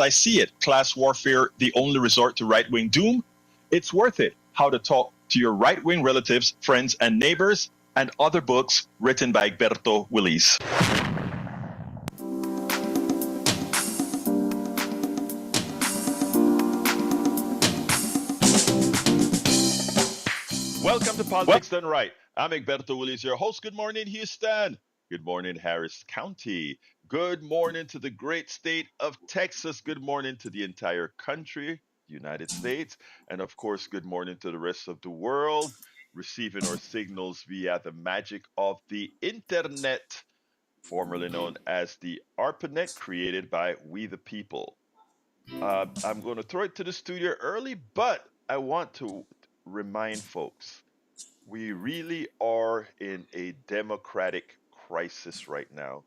I see it, Class Warfare, the only resort to right-wing doom? It's Worth It, How to Talk to Your Right-Wing Relatives, Friends, and Neighbors, and other books written by Egberto Willis. Welcome to Politics Done Right. I'm Egberto Willis, your host. Good morning, Houston. Good morning, Harris County. Good morning to the great state of Texas. Good morning to the entire country, United States. And of course, good morning to the rest of the world, receiving our signals via the magic of the internet, formerly known as the ARPANET, created by We the People. I'm going to throw it to the studio early, but I want to remind folks we really are in a democratic crisis right now.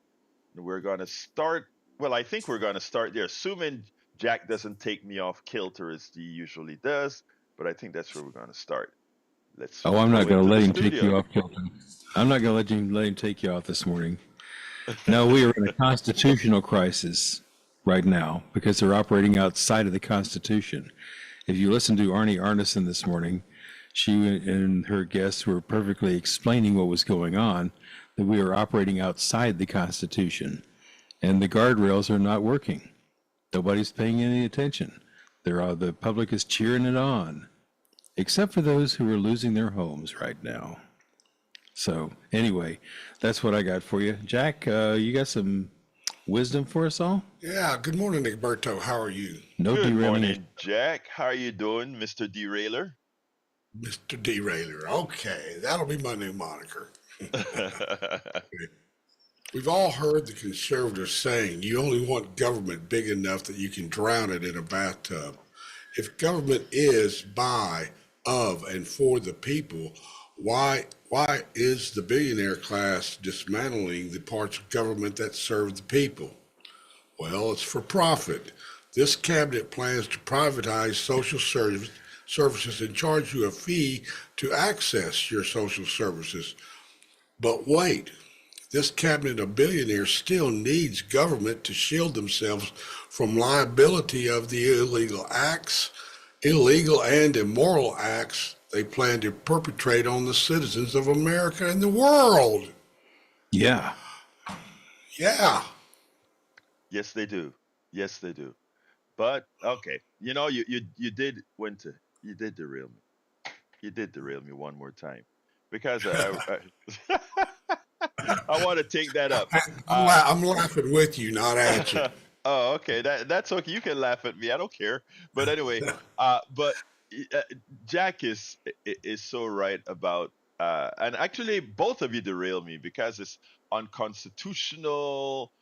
And we're going to start, well, I think we're going to start there, assuming Jack doesn't take me off kilter as he usually does, but I think that's where we're going to start. Let's I'm not going to let him take you off kilter. I'm not going to let him take you off this morning. No, we are in a constitutional crisis right now because they're operating outside of the Constitution. If you listen to Arnie Arneson this morning, she and her guests were perfectly explaining what was going on, that we are operating outside the Constitution, and the guardrails are not working. Nobody's paying any attention. The public is cheering it on, except for those who are losing their homes right now. So anyway, that's what I got for you. Jack, you got some wisdom for us all? Yeah, good morning, Egberto. How are you? No Good derailing. morning, Jack. How are you doing, Mr. Derailer? Mr. Derailer. Okay, that'll be my new moniker. We've all heard the conservatives saying you only want government big enough that you can drown it in a bathtub. If government is by, of, and for the people, why is the billionaire class dismantling the parts of government that serve the people? Well, it's for profit. This cabinet plans to privatize social services and charge you a fee to access your social services. But wait, this cabinet of billionaires still needs government to shield themselves from liability of the illegal and immoral acts they plan to perpetrate on the citizens of America and the world. Yeah. Yeah. Yes, they do. Yes, they do. But okay, you know, you did derail me. You did derail me one more time because I want to take that up. I'm laughing with you, not at you. Oh, okay. That's okay. You can laugh at me. I don't care. But anyway, but Jack is so right about and actually both of you derail me because it's unconstitutional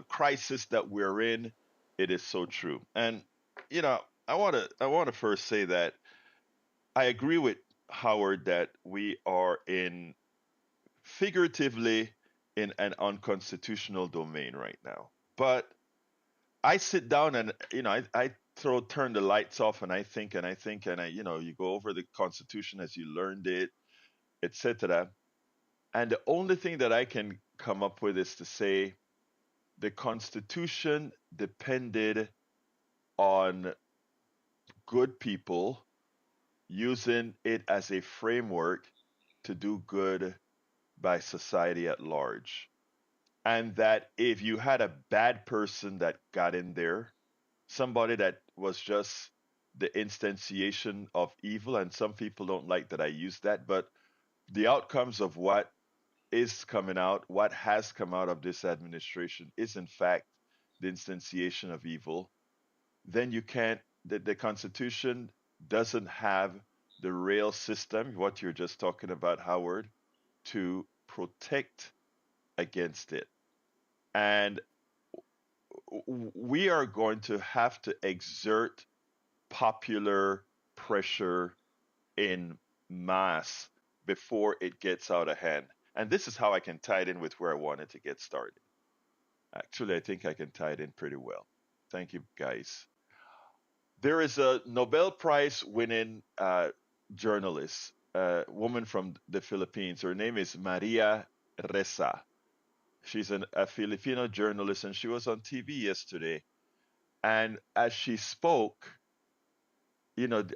crisis that we're in. It is so true. And you know, I want to first say that I agree with Howard that we are figuratively in an unconstitutional domain right now. But I sit down and I turn the lights off and I think and you go over the Constitution as you learned it, etc. And the only thing that I can come up with is to say the Constitution depended on good people using it as a framework to do good by society at large. And that if you had a bad person that got in there, somebody that was just the instantiation of evil, and some people don't like that I use that, but the outcomes of what is coming out, what has come out of this administration is in fact the instantiation of evil, then you can't, the Constitution doesn't have the rail system, what you're just talking about, Howard, to protect against it. And we are going to have to exert popular pressure in mass before it gets out of hand. And this is how I can tie it in with where I wanted to get started. Actually, I think I can tie it in pretty well. Thank you, guys. There is a Nobel Prize winning journalist, a woman from the Philippines. Her name is Maria Ressa. She's a Filipino journalist, and she was on TV yesterday. And as she spoke,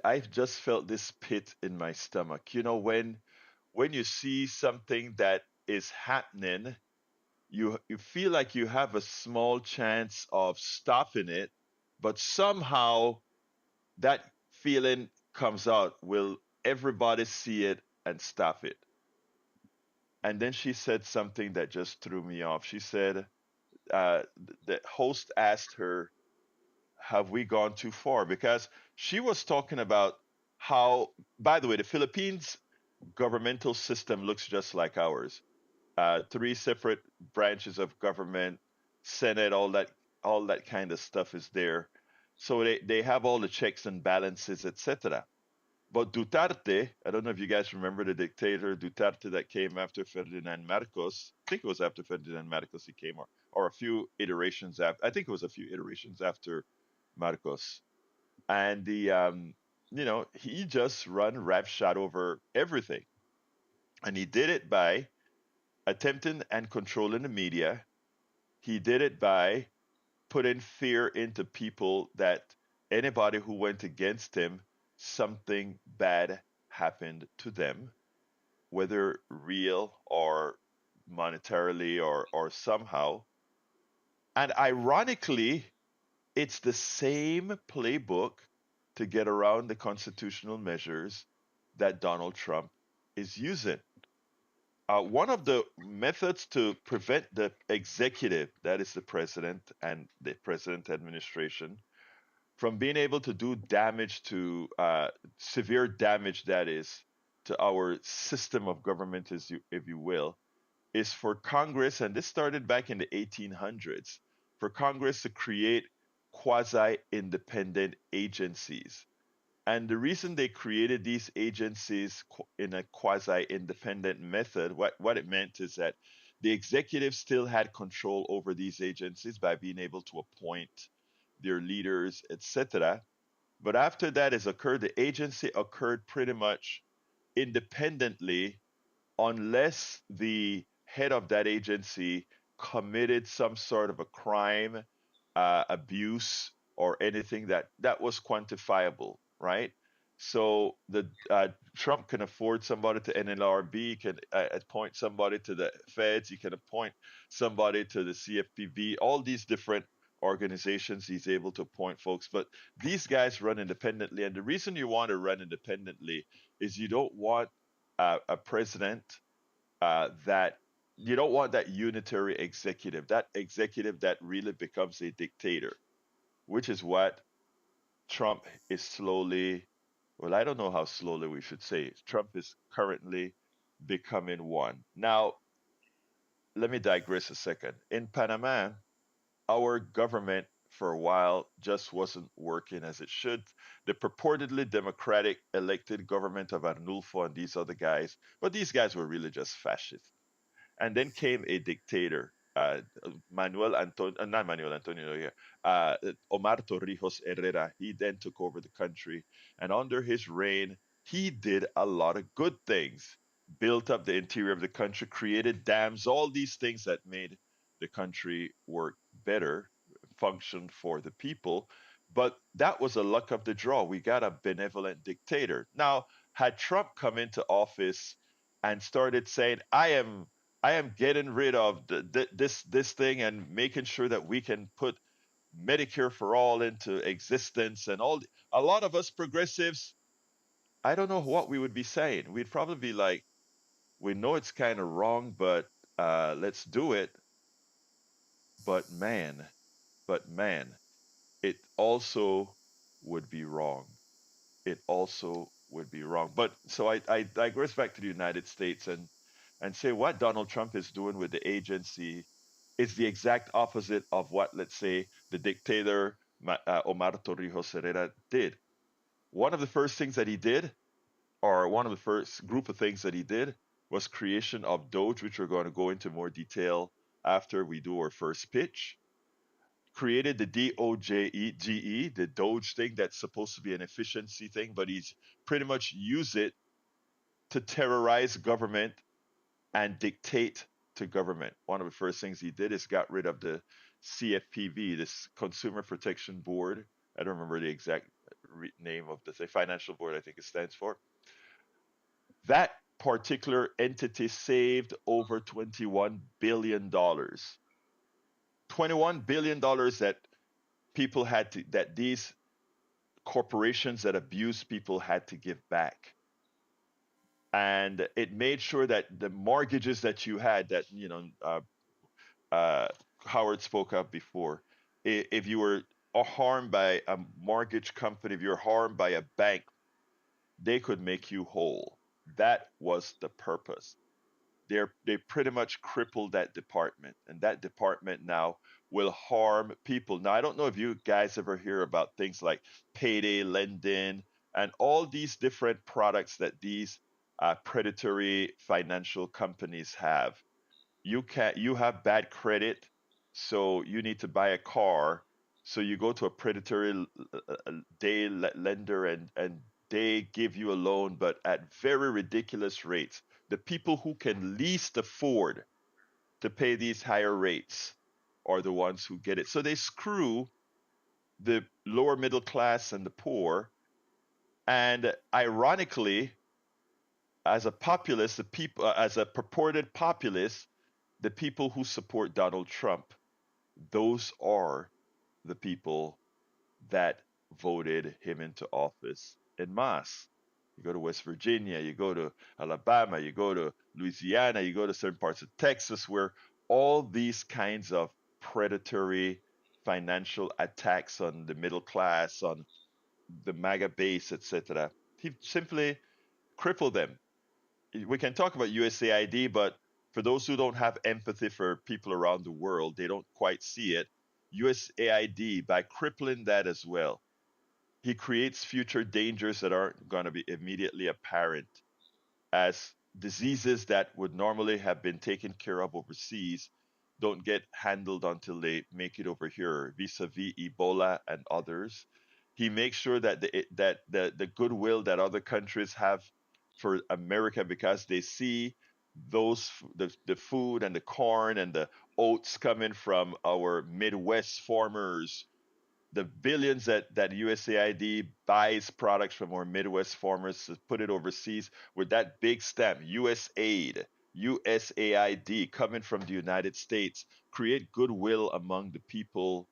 I just felt this pit in my stomach. When you see something that is happening, you feel like you have a small chance of stopping it, but somehow that feeling comes out. Will everybody see it and stop it? And then she said something that just threw me off. She said, the host asked her, have we gone too far? Because she was talking about how, by the way, the Philippines governmental system looks just like ours. Three separate branches of government, Senate, all that kind of stuff is there. So they have all the checks and balances, etc. But Duterte, I don't know if you guys remember the dictator Duterte that came after Ferdinand Marcos. I think it was after Ferdinand Marcos he came, or a few iterations after. I think it was a few iterations after Marcos. And he just run roughshod over everything. And he did it by attempting and controlling the media. He did it by putting fear into people that anybody who went against him, something bad happened to them, whether real or monetarily or somehow. And ironically, it's the same playbook to get around the constitutional measures that Donald Trump is using. One of the methods to prevent the executive, that is the president and the president administration, from being able to do damage to severe damage, that is, to our system of government, as if you will, is for Congress, and this started back in the 1800s, for Congress to create quasi independent agencies. And the reason they created these agencies in a quasi independent method, what it meant is that the executive still had control over these agencies by being able to appoint their leaders, etc. But after that has occurred, the agency occurred pretty much independently unless the head of that agency committed some sort of a crime, abuse, or anything that was quantifiable, right? So the Trump can afford somebody to NLRB, can appoint somebody to the feds, he can appoint somebody to the CFPB, all these different organizations he's able to appoint folks. But these guys run independently, and the reason you want to run independently is you don't want a president that you don't want that unitary executive, that executive that really becomes a dictator, which is what Trump is slowly, well, I don't know how slowly we should say it. Trump is currently becoming one. Now, let me digress a second. In Panama, our government for a while just wasn't working as it should. The purportedly democratic elected government of Arnulfo and these other guys, but these guys were really just fascists. And then came a dictator, not Manuel Antonio, yeah, Omar Torrijos Herrera. He then took over the country, and under his reign, he did a lot of good things. Built up the interior of the country, created dams, all these things that made the country work better, function for the people. But that was a luck of the draw. We got a benevolent dictator. Now, had Trump come into office and started saying, I am getting rid of this thing and making sure that we can put Medicare for all into existence and a lot of us progressives, I don't know what we would be saying. We'd probably be like, we know it's kind of wrong, but let's do it. But man, but man, it also would be wrong. It also would be wrong. But so I digress back to the United States and say what Donald Trump is doing with the agency is the exact opposite of what, let's say, the dictator Omar Torrijos Herrera did. One of the first things that he did, or one of the first group of things that he did, was creation of Doge, which we're going to go into more detail after we do our first pitch. Created the DOGE, the Doge thing that's supposed to be an efficiency thing, but he's pretty much used it to terrorize government and dictate to government. One of the first things he did is got rid of the CFPB, this Consumer Protection Board. I don't remember the exact name of the financial board, I think it stands for. That particular entity saved over $21 billion. $21 billion that people had to, that these corporations that abuse people had to give back. And it made sure that the mortgages that you had, that, Howard spoke up before, if you were harmed by a mortgage company, if you're harmed by a bank, they could make you whole. That was the purpose. They pretty much crippled that department, and that department now will harm people. Now, I don't know if you guys ever hear about things like payday lending and all these different products that these predatory financial companies have. You have bad credit, so you need to buy a car. So you go to a predatory lender, and they give you a loan, but at very ridiculous rates. The people who can least afford to pay these higher rates are the ones who get it. So they screw the lower middle class and the poor. And ironically, as a populace, the people, as a purported populace, the people who support Donald Trump, those are the people that voted him into office en masse. You go to West Virginia, you go to Alabama, you go to Louisiana, you go to certain parts of Texas where all these kinds of predatory financial attacks on the middle class, on the MAGA base, etc. He simply crippled them. We can talk about USAID, but for those who don't have empathy for people around the world, they don't quite see it. USAID, by crippling that as well, he creates future dangers that aren't going to be immediately apparent, as diseases that would normally have been taken care of overseas don't get handled until they make it over here, vis-a-vis Ebola and others. He makes sure that the goodwill that other countries have for America, because they see the food and the corn and the oats coming from our Midwest farmers, the billions that USAID buys products from our Midwest farmers to put it overseas with that big stamp, USAID, USAID, coming from the United States, create goodwill among the people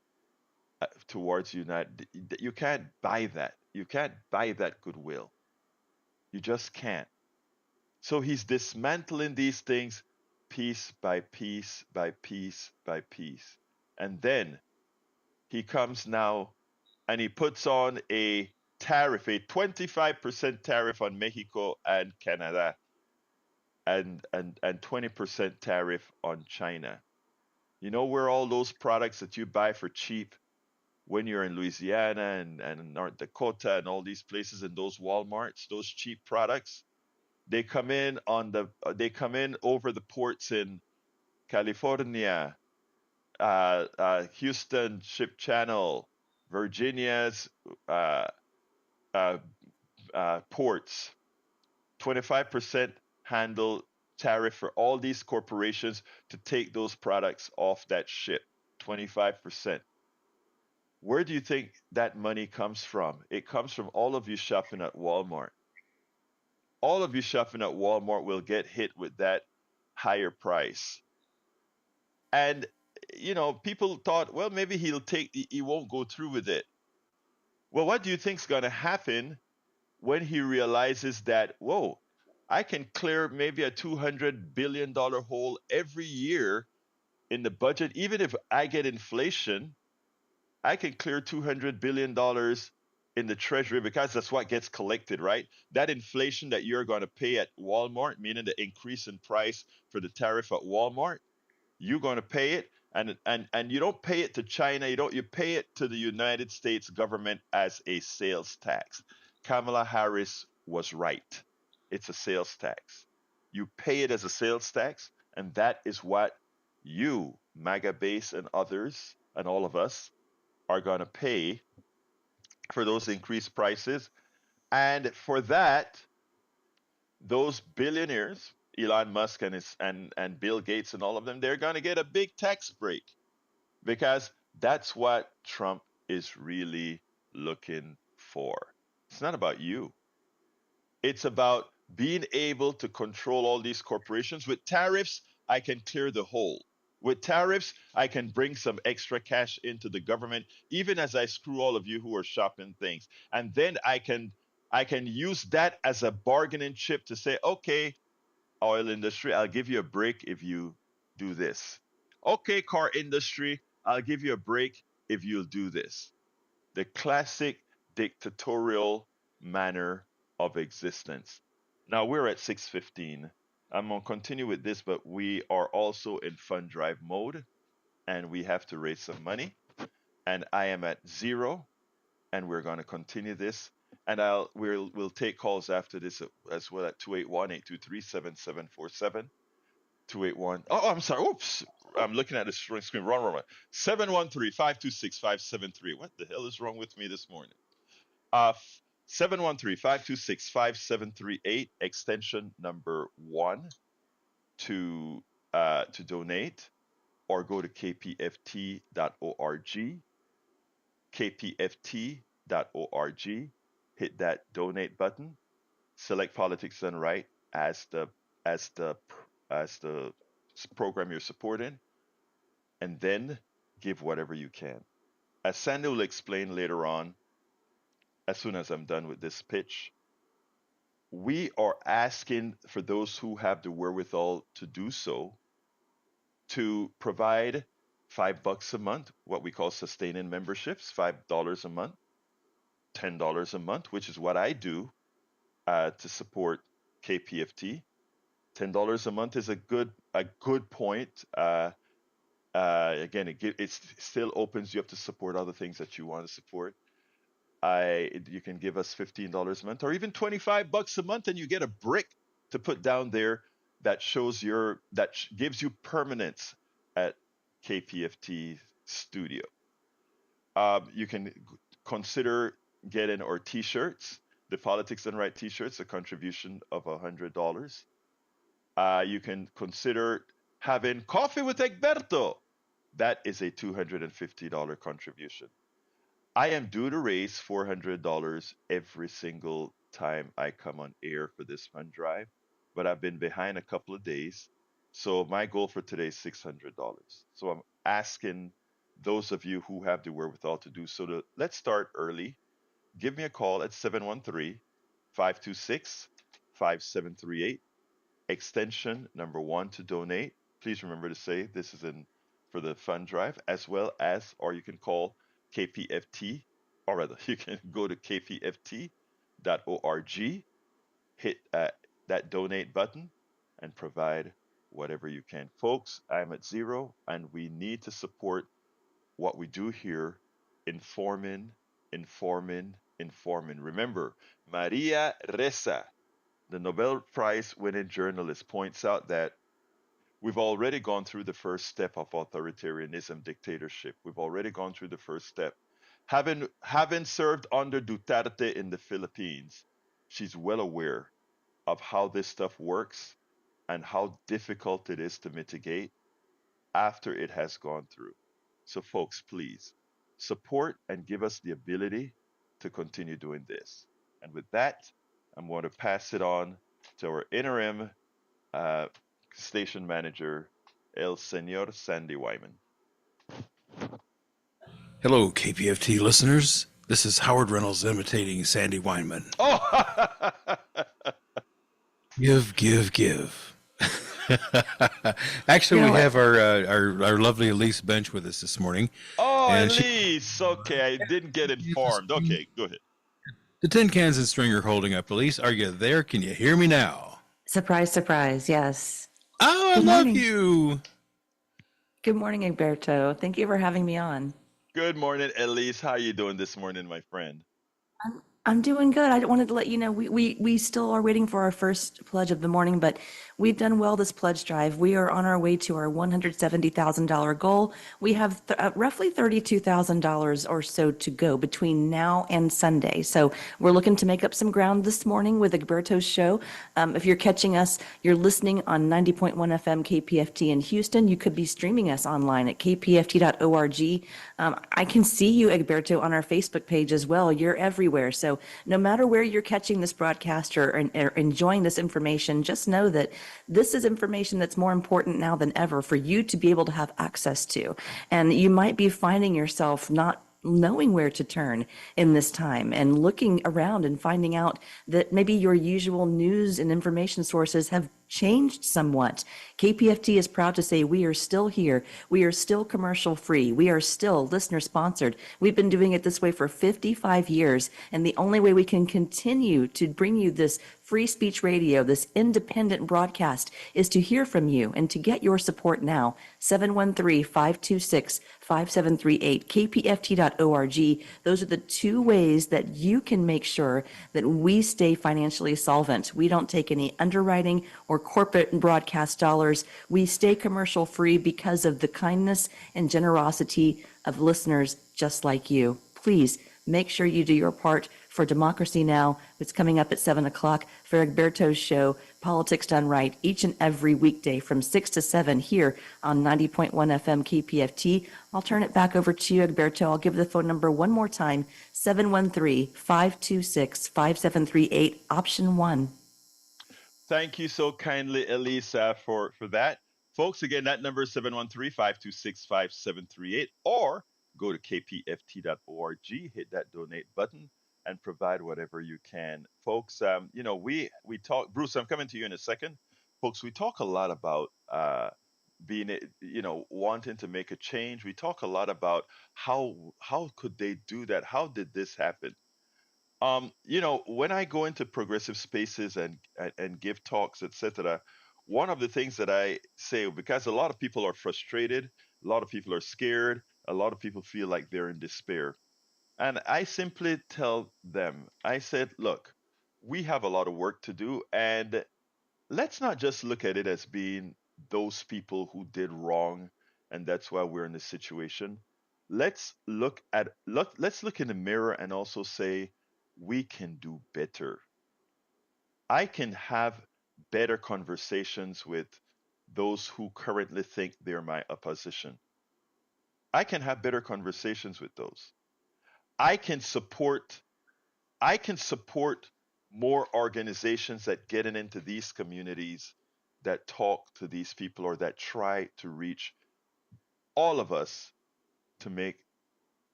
towards United. You can't buy that. You can't buy that goodwill. You just can't. So he's dismantling these things piece by piece by piece by piece. And then he comes now and he puts on a tariff, a 25% tariff on Mexico and Canada, and 20% tariff on China. You know where all those products that you buy for cheap when you're in Louisiana and North Dakota and all these places, and those Walmarts, those cheap products, they come in over the ports in California, Houston Ship Channel, Virginia's uh, uh, ports, 25% handle tariff for all these corporations to take those products off that ship. 25%. Where do you think that money comes from? It comes from all of you shopping at Walmart. All of you shopping at Walmart will get hit with that higher price. And people thought, well, maybe he won't go through with it. Well, what do you think's going to happen when he realizes that, whoa, I can clear maybe a $200 billion hole every year in the budget? Even if I get inflation, I can clear $200 billion in the treasury, because that's what gets collected, right? That inflation that you're going to pay at Walmart, meaning the increase in price for the tariff at Walmart, you're going to pay it, and you don't pay it to China. You pay it to the United States government as a sales tax. Kamala Harris was right. It's a sales tax. You pay it as a sales tax, and that is what you, MAGA base and others, and all of us, are going to pay for those increased prices. And for that, those billionaires, Elon Musk and Bill Gates and all of them, they're going to get a big tax break, because that's what Trump is really looking for. It's not about you. It's about being able to control all these corporations. With tariffs, I can clear the hole. With tariffs, I can bring some extra cash into the government, even as I screw all of you who are shopping things. And then I can use that as a bargaining chip to say, okay, oil industry, I'll give you a break if you do this. Okay, car industry, I'll give you a break if you'll do this. The classic dictatorial manner of existence. Now we're at 6:15. I'm going to continue with this, but we are also in fund drive mode and we have to raise some money. And I am at zero and we're going to continue this. And we'll take calls after this as well at 281-823-7747. 281. Oh, I'm sorry. Oops. I'm looking at the screen. Wrong. 713-526-573. What the hell is wrong with me this morning? 713-526-5738, extension number 1 to donate, or go to kpft.org. kpft.org. Hit that donate button. Select Politics Done Right as the program you're supporting, and then give whatever you can. As Sandy will explain later on, as soon as I'm done with this pitch, we are asking for those who have the wherewithal to do so to provide $5 a month, what we call sustaining memberships, $5 a month, $10 a month, which is what I do to support KPFT. $10 a month is a good point. Again, it still opens you up to support other things that you want to support. You can give us $15 a month, or even $25 a month, and you get a brick to put down there that shows gives you permanence at KPFT Studio. You can consider getting our T-shirts, the Politics Done Right T-shirts, a contribution of $100. You can consider having coffee with Egberto. That is a $250 contribution. I am due to raise $400 every single time I come on air for this fund drive, but I've been behind a couple of days. So my goal for today is $600. So I'm asking those of you who have the wherewithal to do so let's start early. Give me a call at 713-526-5738, extension number 1 to donate. Please remember to say this is for the fund drive, as well as, or you can call KPFT, or rather, you can go to kpft.org, hit that donate button, and provide whatever you can. Folks, I'm at zero, and we need to support what we do here, informing. Remember, Maria Ressa, the Nobel Prize winning journalist, points out that we've already gone through the first step of authoritarianism, dictatorship. We've already gone through the first step. Having served under Duterte in the Philippines, she's well aware of how this stuff works and how difficult it is to mitigate after it has gone through. So folks, please support and give us the ability to continue doing this. And with that, I'm going to pass it on to our interim station manager, El Señor Sandy Wyman. Hello, KPFT listeners. This is Howard Reynolds imitating Sandy Weinman. Oh! Give. Actually, we have our lovely Elise Bench with us this morning. Oh, Elise. Okay, I didn't get informed. Okay, go ahead. The tin cans and string are holding up. Elise, are you there? Can you hear me now? Surprise, surprise. Yes. Oh, I love you. Good morning, Egberto. Thank you for having me on. Good morning, Elise. How are you doing this morning, my friend? I'm doing good. I wanted to let you know we still are waiting for our first pledge of the morning, but we've done well this pledge drive. We are on our way to our $170,000 goal. We have roughly $32,000 or so to go between now and Sunday. So we're looking to make up some ground this morning with Egberto's show. If you're catching us, you're listening on 90.1 FM KPFT in Houston. You could be streaming us online at kpft.org. I can see you, Egberto, on our Facebook page as well. You're everywhere. So no matter where you're catching this broadcast or enjoying this information, just know that this is information that's more important now than ever for you to be able to have access to. And you might be finding yourself not knowing where to turn in this time and looking around and finding out that maybe your usual news and information sources have changed somewhat. KPFT is proud to say we are still here. We are still commercial free. We are still listener sponsored. We've been doing it this way for 55 years. And the only way we can continue to bring you this free speech radio, this independent broadcast, is to hear from you and to get your support now. 713-526-5738, kpft.org. Those are the two ways that you can make sure that we stay financially solvent. We don't take any underwriting or corporate broadcast dollars. We stay commercial free because of the kindness and generosity of listeners just like you. Please make sure you do your part for Democracy Now! It's coming up at 7 o'clock for Egberto's show, Politics Done Right, each and every weekday from 6 to 7 here on 90.1 FM KPFT. I'll turn it back over to you, Egberto. I'll give the phone number one more time, 713-526-5738, option 1. Thank you so kindly, Elisa, for that. Folks, again, that number is 713-526-5738, or go to kpft.org, hit that donate button, and provide whatever you can. Folks, we talk, Bruce, I'm coming to you in a second. Folks, we talk a lot about wanting to make a change. We talk a lot about how could they do that? How did this happen? When I go into progressive spaces and give talks, etc., one of the things that I say, because a lot of people are frustrated, a lot of people are scared, a lot of people feel like they're in despair. And I simply tell them, I said, look, we have a lot of work to do, and let's not just look at it as being those people who did wrong, and that's why we're in this situation. Let's look in the mirror and also say we can do better. I can have better conversations with those who currently think they're my opposition. I can have better conversations with those. I can support I can support more organizations that get into these communities, that talk to these people, or that try to reach all of us to make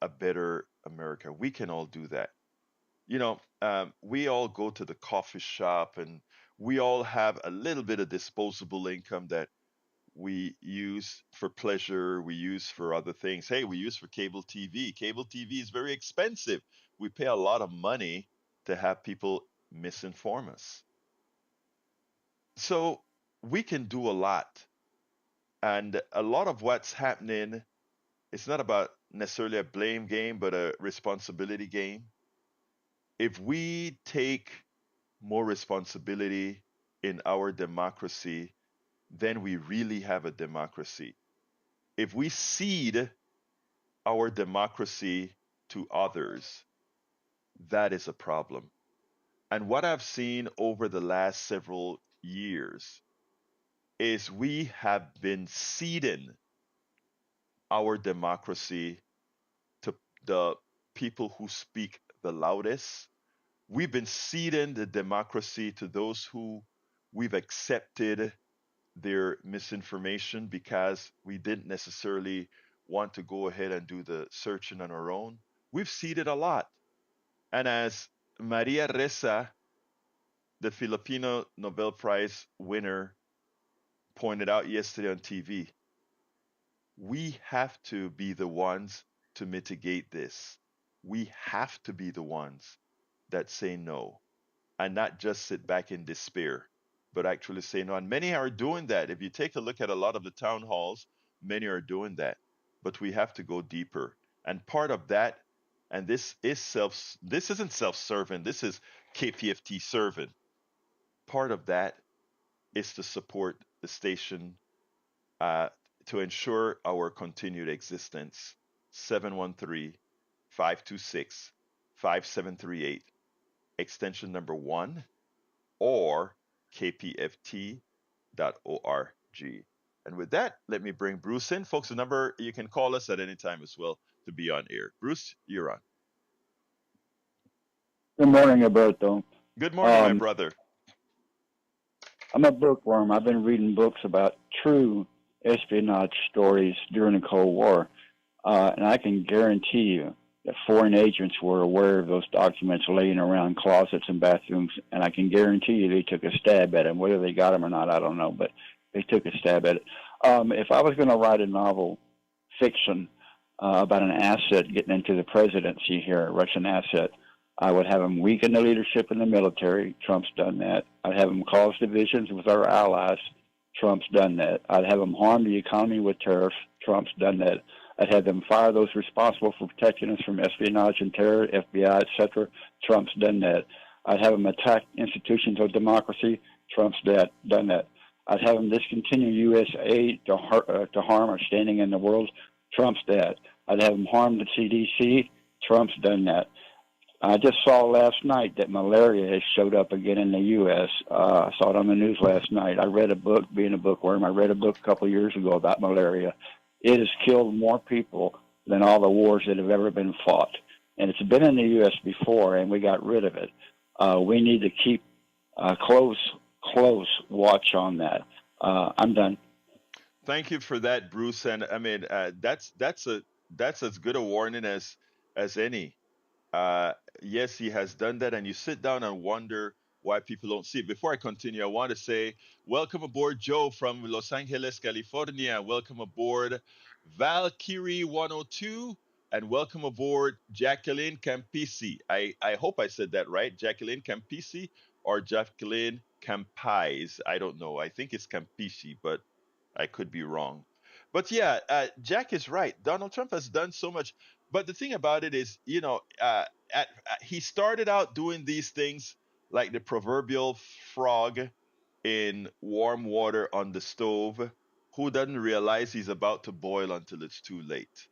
a better America. We can all do that. We all go to the coffee shop, and we all have a little bit of disposable income that we use for pleasure, we use for other things. Hey, we use for cable TV. Cable TV is very expensive. We pay a lot of money to have people misinform us. So we can do a lot. And a lot of what's happening, it's not about necessarily a blame game, but a responsibility game. If we take more responsibility in our democracy, then we really have a democracy. If we cede our democracy to others, that is a problem. And what I've seen over the last several years is we have been ceding our democracy to the people who speak the loudest. We've been ceding the democracy to those who we've accepted their misinformation because we didn't necessarily want to go ahead and do the searching on our own. We've ceded a lot. And as Maria Ressa, the Filipino Nobel Prize winner, pointed out yesterday on TV, we have to be the ones to mitigate this. We have to be the ones that say no and not just sit back in despair, but actually say no. And many are doing that. If you take a look at a lot of the town halls, many are doing that. But we have to go deeper. And part of that, and this isn't self-serving. This is KPFT serving. Part of that is to support the station uh, to ensure our continued existence. 713-526-5738, extension number 1, or kpft.org. And with that, let me bring Bruce in. Folks, the number you can call us at any time as well to be on air. Bruce, you're on. Good morning, Alberto. Good morning, my brother. I'm a bookworm. I've been reading books about true espionage stories during the Cold War, and I can guarantee you that foreign agents were aware of those documents laying around closets and bathrooms, and I can guarantee you they took a stab at them. Whether they got them or not, I don't know, but they took a stab at it. If I was going to write a novel fiction about an asset getting into the presidency here, a Russian asset, I would have them weaken the leadership in the military. Trump's done that. I'd have them cause divisions with our allies. Trump's done that. I'd have them harm the economy with tariffs. Trump's done that. I'd have them fire those responsible for protecting us from espionage and terror, FBI, etc. Trump's done that. I'd have them attack institutions of democracy. Trump's done that. I'd have them discontinue U.S. aid to harm our standing in the world. Trump's that. I'd have them harm the CDC. Trump's done that. I just saw last night that malaria has showed up again in the U.S. I saw it on the news last night. I read a book, being a bookworm, I read a book a couple of years ago about malaria. It has killed more people than all the wars that have ever been fought. And it's been in the U.S. before, and we got rid of it. We need to keep close watch on that. I'm done. Thank you for that, Bruce. And I mean, that's as good a warning as any. Yes, he has done that, and you sit down and wonder why people don't see it. Before I continue, I want to say welcome aboard Joe from Los Angeles, California. Welcome aboard Valkyrie 102, and welcome aboard Jacqueline Campisi. I hope I said that right, Jacqueline Campisi or Jacqueline Campis. I don't know. I think it's Campisi, but I could be wrong. But yeah, Jack is right. Donald Trump has done so much. But the thing about it is, he started out doing these things like the proverbial frog in warm water on the stove who doesn't realize he's about to boil until it's too late.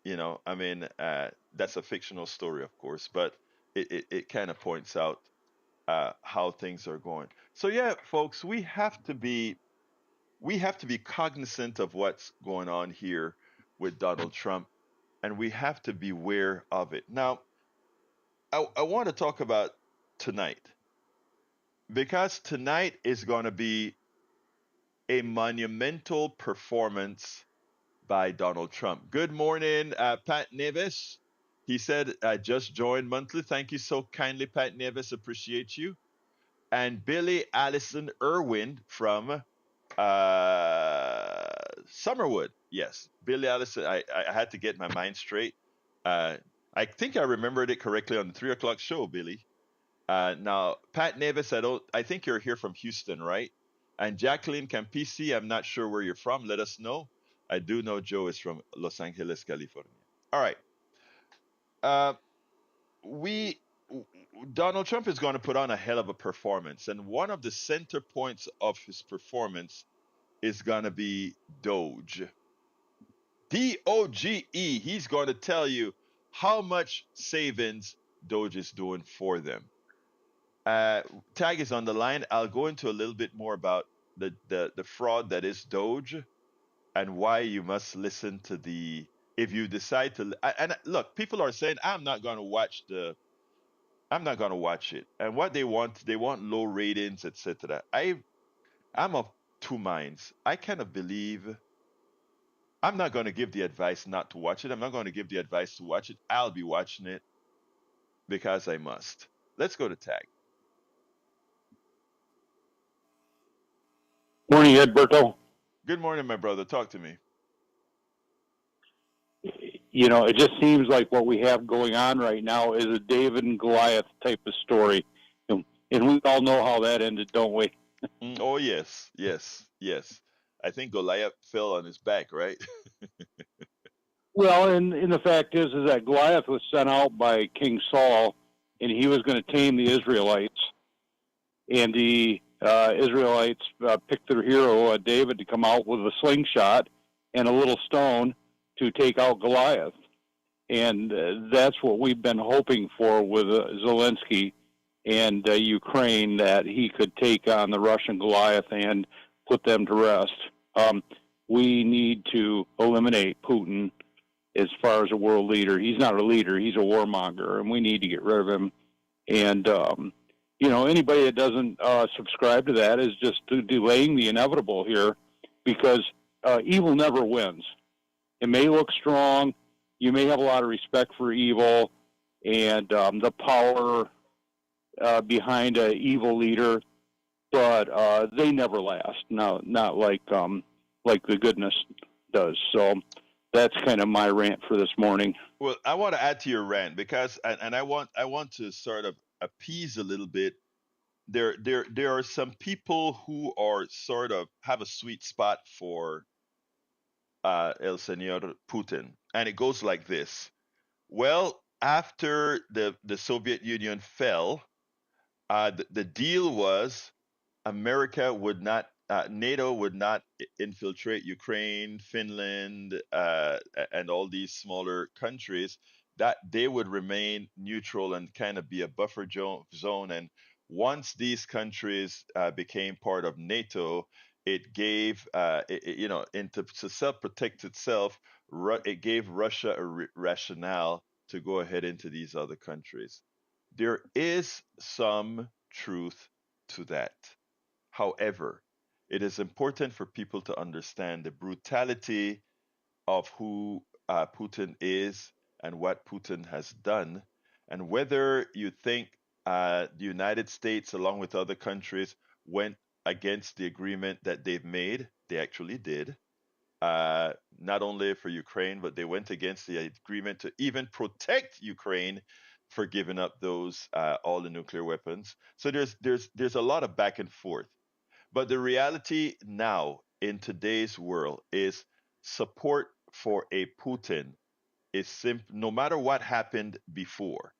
I mean, that's a fictional story, of course, but it kind of points out how things are going. So yeah, folks, we have to be cognizant of what's going on here with Donald Trump, and we have to be aware of it. Now, I want to talk about tonight, because tonight is going to be a monumental performance by Donald Trump. Good morning, Pat Nevis. He said, I just joined monthly. Thank you so kindly, Pat Nevis. Appreciate you. And Billy Allison Irwin from Summerwood. Yes, Billy Allison. I had to get my mind straight. I think I remembered it correctly on the 3 o'clock show, Billy. Now, Pat Nevis, I think you're here from Houston, right? And Jacqueline Campisi, I'm not sure where you're from. Let us know. I do know Joe is from Los Angeles, California. All right. We Donald Trump is going to put on a hell of a performance, and one of the center points of his performance is going to be Doge. DOGE. He's going to tell you how much savings Doge is doing for them. Tag is on the line. I'll go into a little bit more about the fraud that is Doge and why you must listen to if you decide to. And look, people are saying I'm not going to watch it. And what they want low ratings, etc. I'm of two minds. I kind of believe I'm not going to give the advice not to watch it. I'm not going to give the advice to watch it. I'll be watching it because I must. Let's go to Tag. Morning, Edberto. Good morning, my brother. Talk to me. It just seems like what we have going on right now is a David and Goliath type of story. And we all know how that ended, don't we? Oh, yes, yes, yes. I think Goliath fell on his back, right? Well, and the fact is that Goliath was sent out by King Saul, and he was going to tame the Israelites. And the Israelites picked their hero, David, to come out with a slingshot and a little stone to take out Goliath. And that's what we've been hoping for with Zelensky and Ukraine, that he could take on the Russian Goliath and put them to rest. We need to eliminate Putin as far as a world leader. He's not a leader, he's a warmonger, and we need to get rid of him. And, anybody that doesn't subscribe to that is just delaying the inevitable here, because evil never wins. It may look strong, you may have a lot of respect for evil and the power behind an evil leader, but they never last. No, not like the goodness does. So that's kind of my rant for this morning. Well, I want to add to your rant because, and I want to sort of appease a little bit. There are some people who are sort of have a sweet spot for El Señor Putin, and it goes like this. Well, after the Soviet Union fell, the deal was America would not, NATO would not infiltrate Ukraine, Finland, and all these smaller countries, that they would remain neutral and kind of be a buffer zone. And once these countries became part of NATO, it gave, to self-protect itself, it gave Russia a rationale to go ahead into these other countries. There is some truth to that. However, it is important for people to understand the brutality of who Putin is and what Putin has done, and whether you think the United States, along with other countries, went against the agreement that they've made. They actually did. Not only for Ukraine, but they went against the agreement to even protect Ukraine for giving up those all the nuclear weapons. So there's a lot of back and forth. But the reality now in today's world is support for a Putin is no matter what happened before.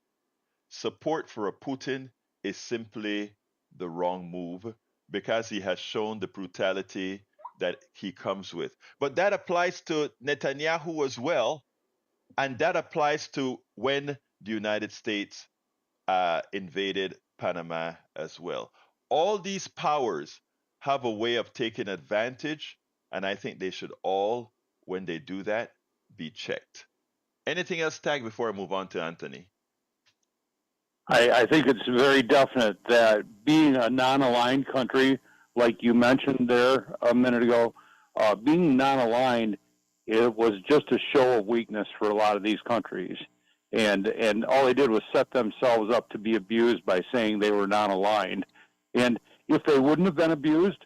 Support for a Putin is simply the wrong move because he has shown the brutality that he comes with. But that applies to Netanyahu as well, and that applies to when the United States invaded Panama as well. All these powers have a way of taking advantage, and I think they should all, when they do that, be checked. Anything else, Tag, before I move on to Anthony? I think it's very definite that being a non-aligned country, like you mentioned there a minute ago, being non-aligned, it was just a show of weakness for a lot of these countries. And all they did was set themselves up to be abused by saying they were non-aligned. And if they wouldn't have been abused,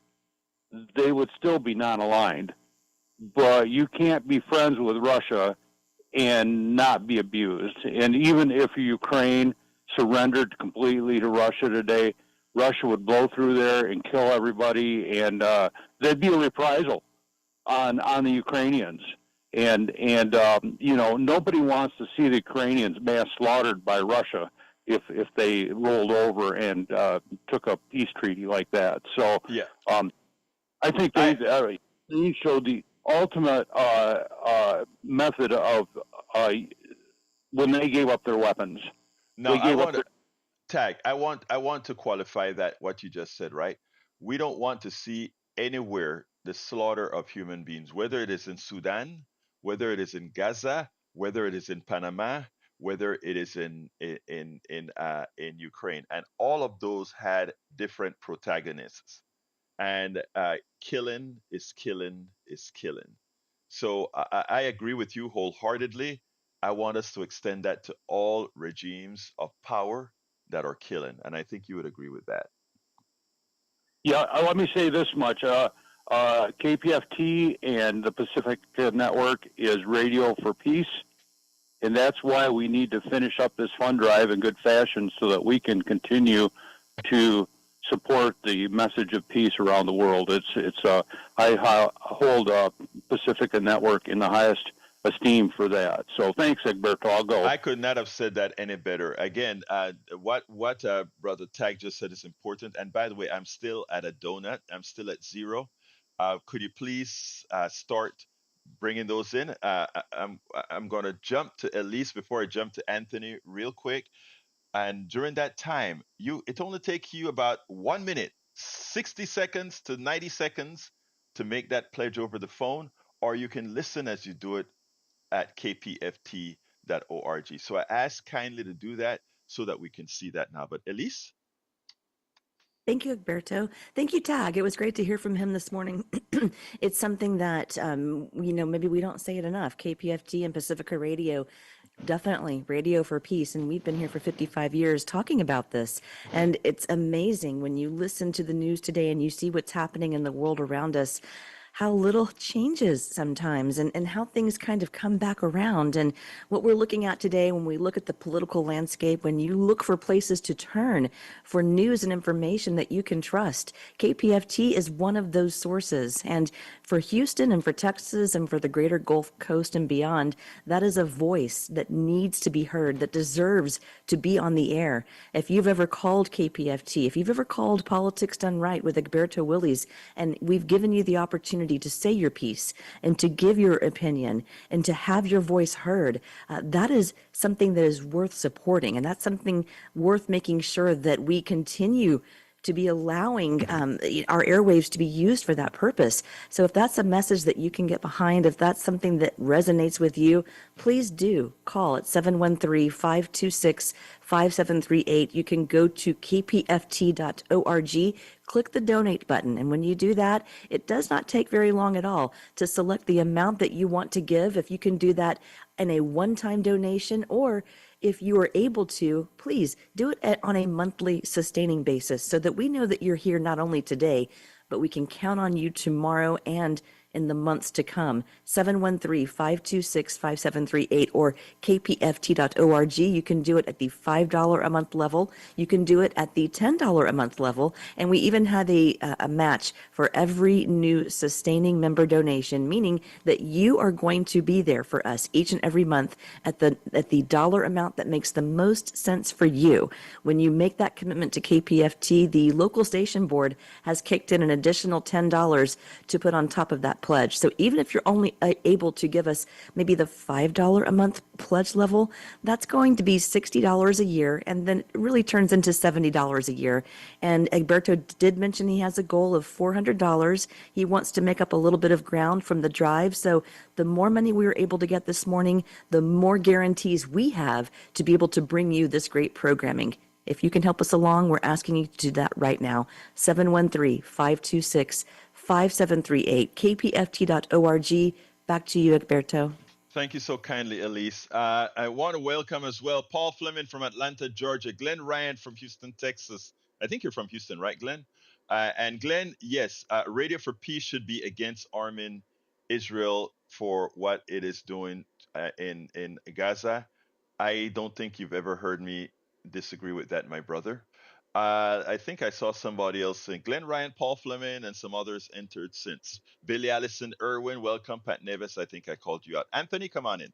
they would still be non-aligned. But you can't be friends with Russia and not be abused. And even if Ukraine surrendered completely to Russia today, Russia would blow through there and kill everybody, and there'd be a reprisal on the Ukrainians. And nobody wants to see the Ukrainians mass slaughtered by Russia if they rolled over and took a peace treaty like that. So yeah. I think they showed the ultimate method of when they gave up their weapons. Now I want to qualify that what you just said, right? We don't want to see anywhere the slaughter of human beings, whether it is in Sudan, whether it is in Gaza, whether it is in Panama, whether it is in Ukraine, and all of those had different protagonists. And killing is killing is killing. So I agree with you wholeheartedly. I want us to extend that to all regimes of power that are killing, and I think you would agree with that. Yeah, let me say this much. KPFT and the Pacific Network is radio for peace, and that's why we need to finish up this fund drive in good fashion so that we can continue to support the message of peace around the world. I hold Pacific Network in the highest esteem for that. So thanks, Egberto. I'll go. I could not have said that any better. Again, what Brother Tag just said is important. And by the way, I'm still at a donut. I'm still at zero. Could you please start bringing those in? I'm going to jump to Elise before I jump to Anthony real quick. And during that time, it only takes you about 1 minute, 60 seconds to 90 seconds to make that pledge over the phone, or you can listen as you do it at kpft.org. So I ask kindly to do that so that we can see that now. But Elise? Thank you, Egberto. Thank you, Tag. It was great to hear from him this morning. It's something that, maybe we don't say it enough. KPFT and Pacifica Radio, definitely Radio for Peace. And we've been here for 55 years talking about this. And it's amazing when you listen to the news today and you see what's happening in the world around us, how little changes sometimes and how things kind of come back around. And what we're looking at today, when we look at the political landscape, when you look for places to turn for news and information that you can trust, KPFT is one of those sources. And for Houston and for Texas and for the greater Gulf Coast and beyond, that is a voice that needs to be heard, that deserves to be on the air. If you've ever called KPFT, if you've ever called Politics Done Right with Egberto Willies, and we've given you the opportunity to say your piece and to give your opinion and to have your voice heard, that is something that is worth supporting. And that's something worth making sure that we continue to be allowing our airwaves to be used for that purpose. So if that's a message that you can get behind, if that's something that resonates with you, please do call at 713-526-5738. You can go to kpft.org, click the donate button. And when you do that, it does not take very long at all to select the amount that you want to give. If you can do that in a one-time donation, or if you are able to, please do it on a monthly sustaining basis so that we know that you're here not only today, but we can count on you tomorrow and in the months to come. 713-526-5738 or kpft.org. You can do it at the $5 a month level. You can do it at the $10 a month level. And we even have a match for every new sustaining member donation, meaning that you are going to be there for us each and every month at the dollar amount that makes the most sense for you. When you make that commitment to KPFT, the local station board has kicked in an additional $10 to put on top of that pledge. So even if you're only able to give us maybe the $5 a month pledge level, that's going to be $60 a year, and then it really turns into $70 a year. And Egberto did mention he has a goal of $400. He wants to make up a little bit of ground from the drive. So the more money we were able to get this morning, the more guarantees we have to be able to bring you this great programming. If you can help us along, we're asking you to do that right now. 713-526-5738, kpft.org. Back to you, Egberto. Thank you so kindly, Elise. I want to welcome as well Paul Fleming from Atlanta, Georgia, Glenn Ryan from Houston, Texas. I think you're from Houston, right, Glenn? And Glenn, yes, Radio for Peace should be against arming Israel for what it is doing in Gaza. I don't think you've ever heard me disagree with that, my brother. I think I saw somebody else saying Glenn Ryan, Paul Fleming, and some others entered since. Billy Allison, Irwin, welcome. Pat Nevis, I think I called you out. Anthony, come on in.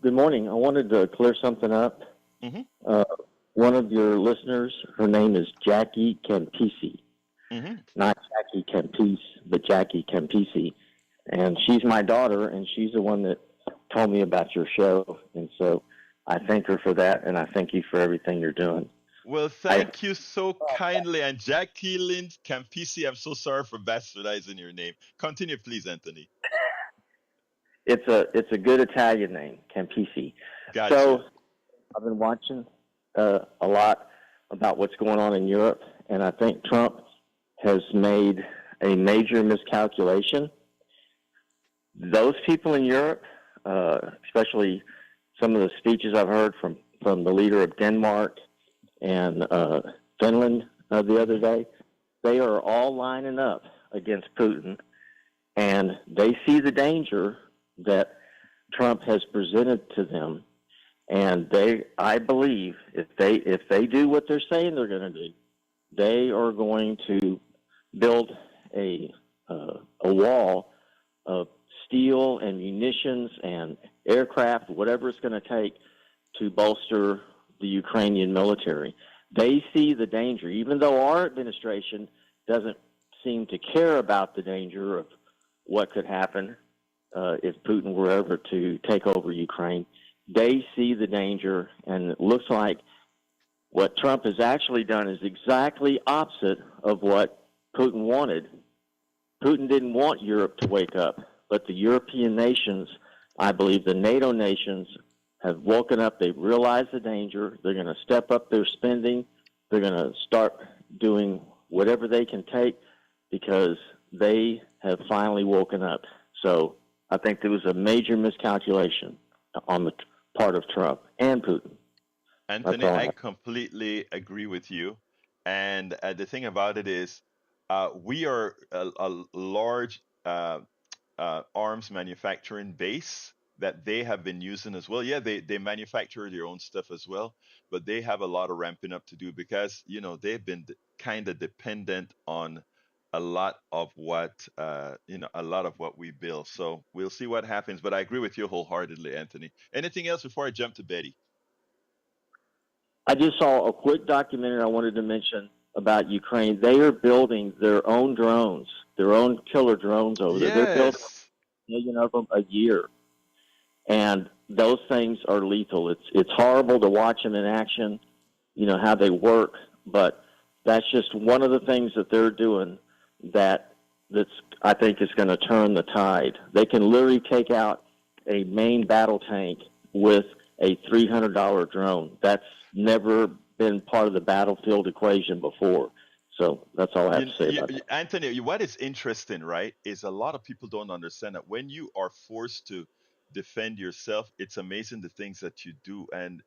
Good morning. I wanted to clear something up. Mm-hmm. One of your listeners, her name is Jackie Campisi. Mm-hmm. Not Jackie Campisi, but Jackie Campisi. And she's my daughter, and she's the one that told me about your show. And so I thank her for that, and I thank you for everything you're doing. Well, thank you so kindly. And Jackie Lynn Campisi, I'm so sorry for bastardizing your name. Continue, please, Anthony. It's a good Italian name, Campisi. Gotcha. So I've been watching a lot about what's going on in Europe, and I think Trump has made a major miscalculation. Those people in Europe, especially some of the speeches I've heard from the leader of Denmark and Finland the other day, they are all lining up against Putin, and they see the danger that Trump has presented to them. And I believe if they do what they're saying they're going to do, they are going to build a wall of steel and munitions and aircraft, whatever it's going to take to bolster the Ukrainian military. They see the danger, even though our administration doesn't seem to care about the danger of what could happen if Putin were ever to take over Ukraine. They see the danger, and it looks like what Trump has actually done is exactly opposite of what Putin wanted. Putin didn't want Europe to wake up, but the European nations, I believe the NATO nations, have woken up. They've realized the danger. They're going to step up their spending. They're going to start doing whatever they can take because they have finally woken up. So I think there was a major miscalculation on the part of Trump and Putin. Anthony, I completely agree with you. And the thing about it is, we are a large arms manufacturing base that they have been using as well. Yeah, they manufacture their own stuff as well, but they have a lot of ramping up to do because, you know, they've been kind of dependent on a lot of what, a lot of what we build. So we'll see what happens. But I agree with you wholeheartedly, Anthony. Anything else before I jump to Betty? I just saw a quick documentary I wanted to mention about Ukraine. They are building their own drones, their own killer drones over there. They're building a million of them a year. And those things are lethal. It's horrible to watch them in action, you know, how they work, but that's just one of the things that they're doing that's I think is going to turn the tide. They can literally take out a main battle tank with a $300 drone. That's never been part of the battlefield equation before. So that's all I have to say about that. Anthony, what is interesting, right, is a lot of people don't understand that when you are forced to defend yourself, it's amazing the things that you do. And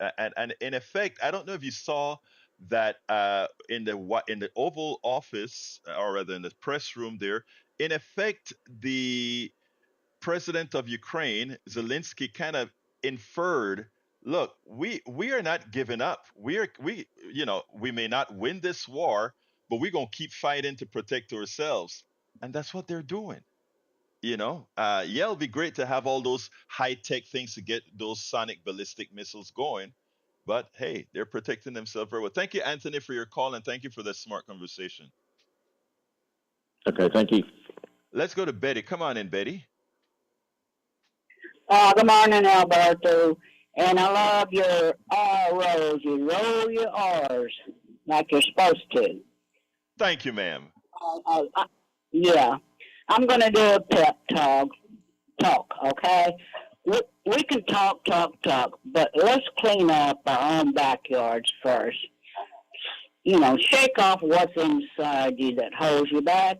in effect, I don't know if you saw that in the Oval Office, or rather in the press room there, in effect, the president of Ukraine, Zelensky, kind of inferred, look, we are not giving up. We may not win this war, but we're gonna keep fighting to protect ourselves. And that's what they're doing. Yeah, it'll be great to have all those high-tech things to get those sonic ballistic missiles going. But hey, they're protecting themselves very well. Thank you, Anthony, for your call, and thank you for this smart conversation. Okay, thank you. Let's go to Betty. Come on in, Betty. Good morning, Alberto. And I love your R rolls. You roll your R's like you're supposed to. Thank you, ma'am. Yeah. I'm going to do a pep talk, okay? We can talk, but let's clean up our own backyards first. You know, shake off what's inside you that holds you back.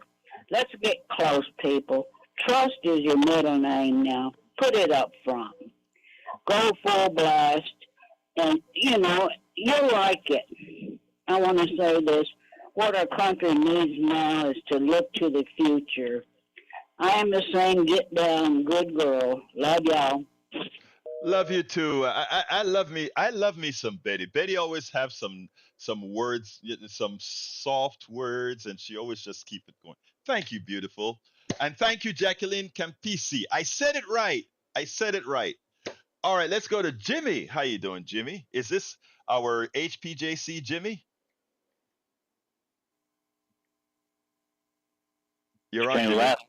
Let's get close, people. Trust is your middle name now. Put it up front. Go full blast, and, you know, you'll like it. I want to say this. What our country needs now is to look to the future. I am the same get down good girl. Love y'all. Love you too. I love me some Betty. Betty always have some words, some soft words, and she always just keep it going. Thank you, beautiful, and thank you, Jacqueline Campisi. I said it right. All right, let's go to Jimmy. How you doing, Jimmy? Is this our HPJC, Jimmy? You're on, Jimmy. Last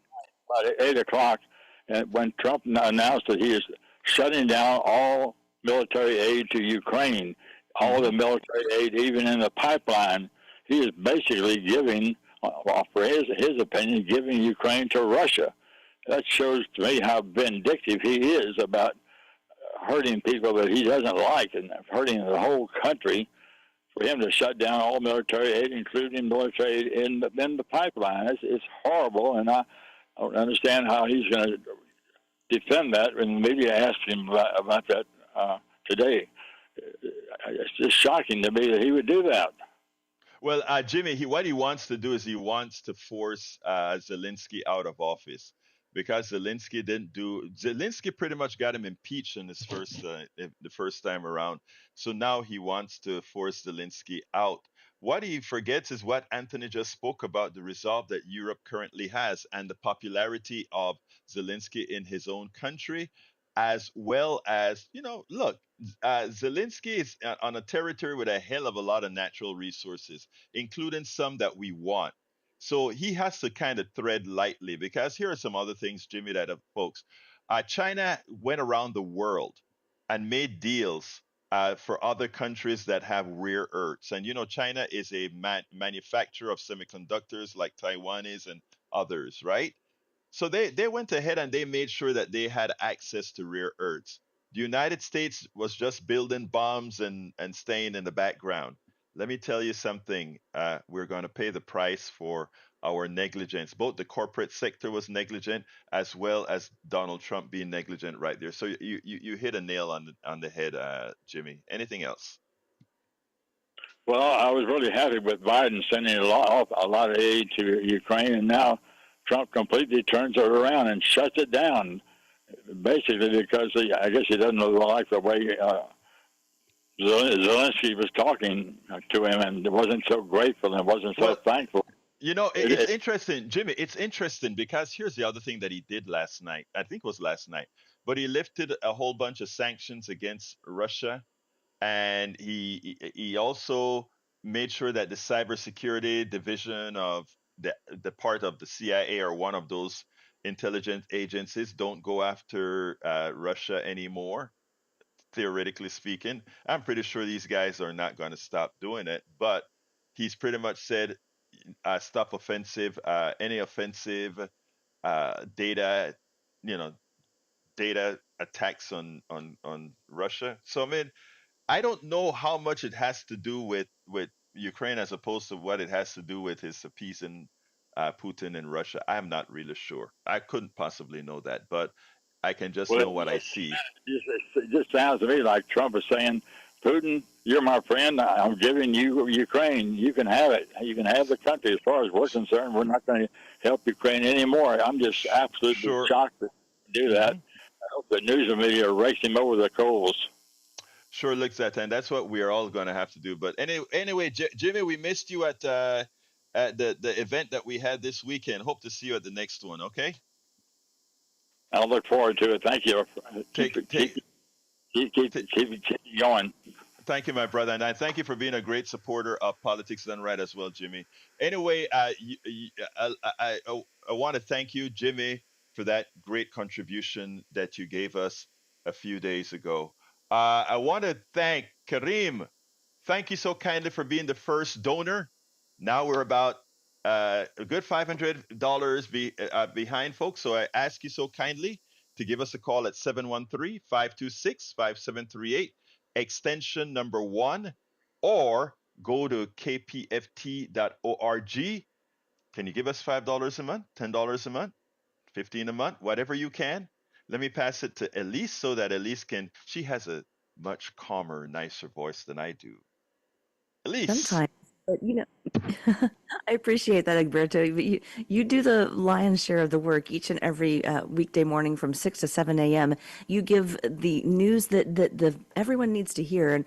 night, about 8 o'clock, and when Trump announced that he is shutting down all military aid to Ukraine, all the military aid, even in the pipeline, he is basically giving, for his opinion, giving Ukraine to Russia. That shows to me how vindictive he is about hurting people that he doesn't like and hurting the whole country. For him to shut down all military aid, including military aid in the pipeline, it's horrible, and I don't understand how he's going to defend that. And the media asked him about that today. It's just shocking to me that he would do that. Well, Jimmy, what he wants to do is he wants to force Zelensky out of office, because Zelensky pretty much got him impeached in his the first time around. So now he wants to force Zelensky out. what he forgets is what Anthony just spoke about, the resolve that Europe currently has and the popularity of Zelensky in his own country, as well as, look, Zelensky is on a territory with a hell of a lot of natural resources, including some that we want. So he has to kind of tread lightly, because here are some other things, Jimmy, that folks. China went around the world and made deals for other countries that have rare earths. And China is a manufacturer of semiconductors like Taiwan is and others, right? So they went ahead and they made sure that they had access to rare earths. The United States was just building bombs and staying in the background. Let me tell you something. We're going to pay the price for our negligence. Both the corporate sector was negligent, as well as Donald Trump being negligent right there. So you hit a nail on the head, Jimmy. Anything else? Well, I was really happy with Biden sending a lot of aid to Ukraine, and now Trump completely turns it around and shuts it down, basically because I guess he doesn't like the way Zelensky was talking to him, and it wasn't so grateful and wasn't so thankful. It's interesting, Jimmy. It's interesting because here's the other thing that he did last night. I think it was last night, but he lifted a whole bunch of sanctions against Russia, and he also made sure that the cybersecurity division of the part of the CIA or one of those intelligence agencies don't go after Russia anymore. Theoretically speaking, I'm pretty sure these guys are not going to stop doing it, but he's pretty much said stop any offensive data, data attacks on Russia. So I mean, I don't know how much it has to do with Ukraine as opposed to what it has to do with his appeasing Putin in Russia. I'm not really sure. I couldn't possibly know that, but I can just know what I see. It just sounds to me like Trump is saying, Putin, you're my friend. I'm giving you Ukraine. You can have it. You can have the country. As far as we're concerned, we're not going to help Ukraine anymore. I'm just absolutely shocked to do that. I hope the news media race him over the coals. Sure looks at that, and that's what we are all going to have to do. But anyway, Jimmy, we missed you at the event that we had this weekend. Hope to see you at the next one. Okay. I'll look forward to it. Thank you. Keep going. Thank you, my brother, and I thank you for being a great supporter of Politics Done Right as well, Jimmy. Anyway, I want to thank you, Jimmy, for that great contribution that you gave us a few days ago. I want to thank Kareem. Thank you so kindly for being the first donor. Now we're about a good $500 behind, folks. So I ask you so kindly to give us a call at 713-526-5738, extension number 1, or go to kpft.org. Can you give us $5 a month, $10 a month, $15 a month, whatever you can? Let me pass it to Elise so that Elise she has a much calmer, nicer voice than I do. Elise. Sometimes, but I appreciate that, Egberto. But you do the lion's share of the work each and every weekday morning from 6 to 7 a.m. You give the news that everyone needs to hear. And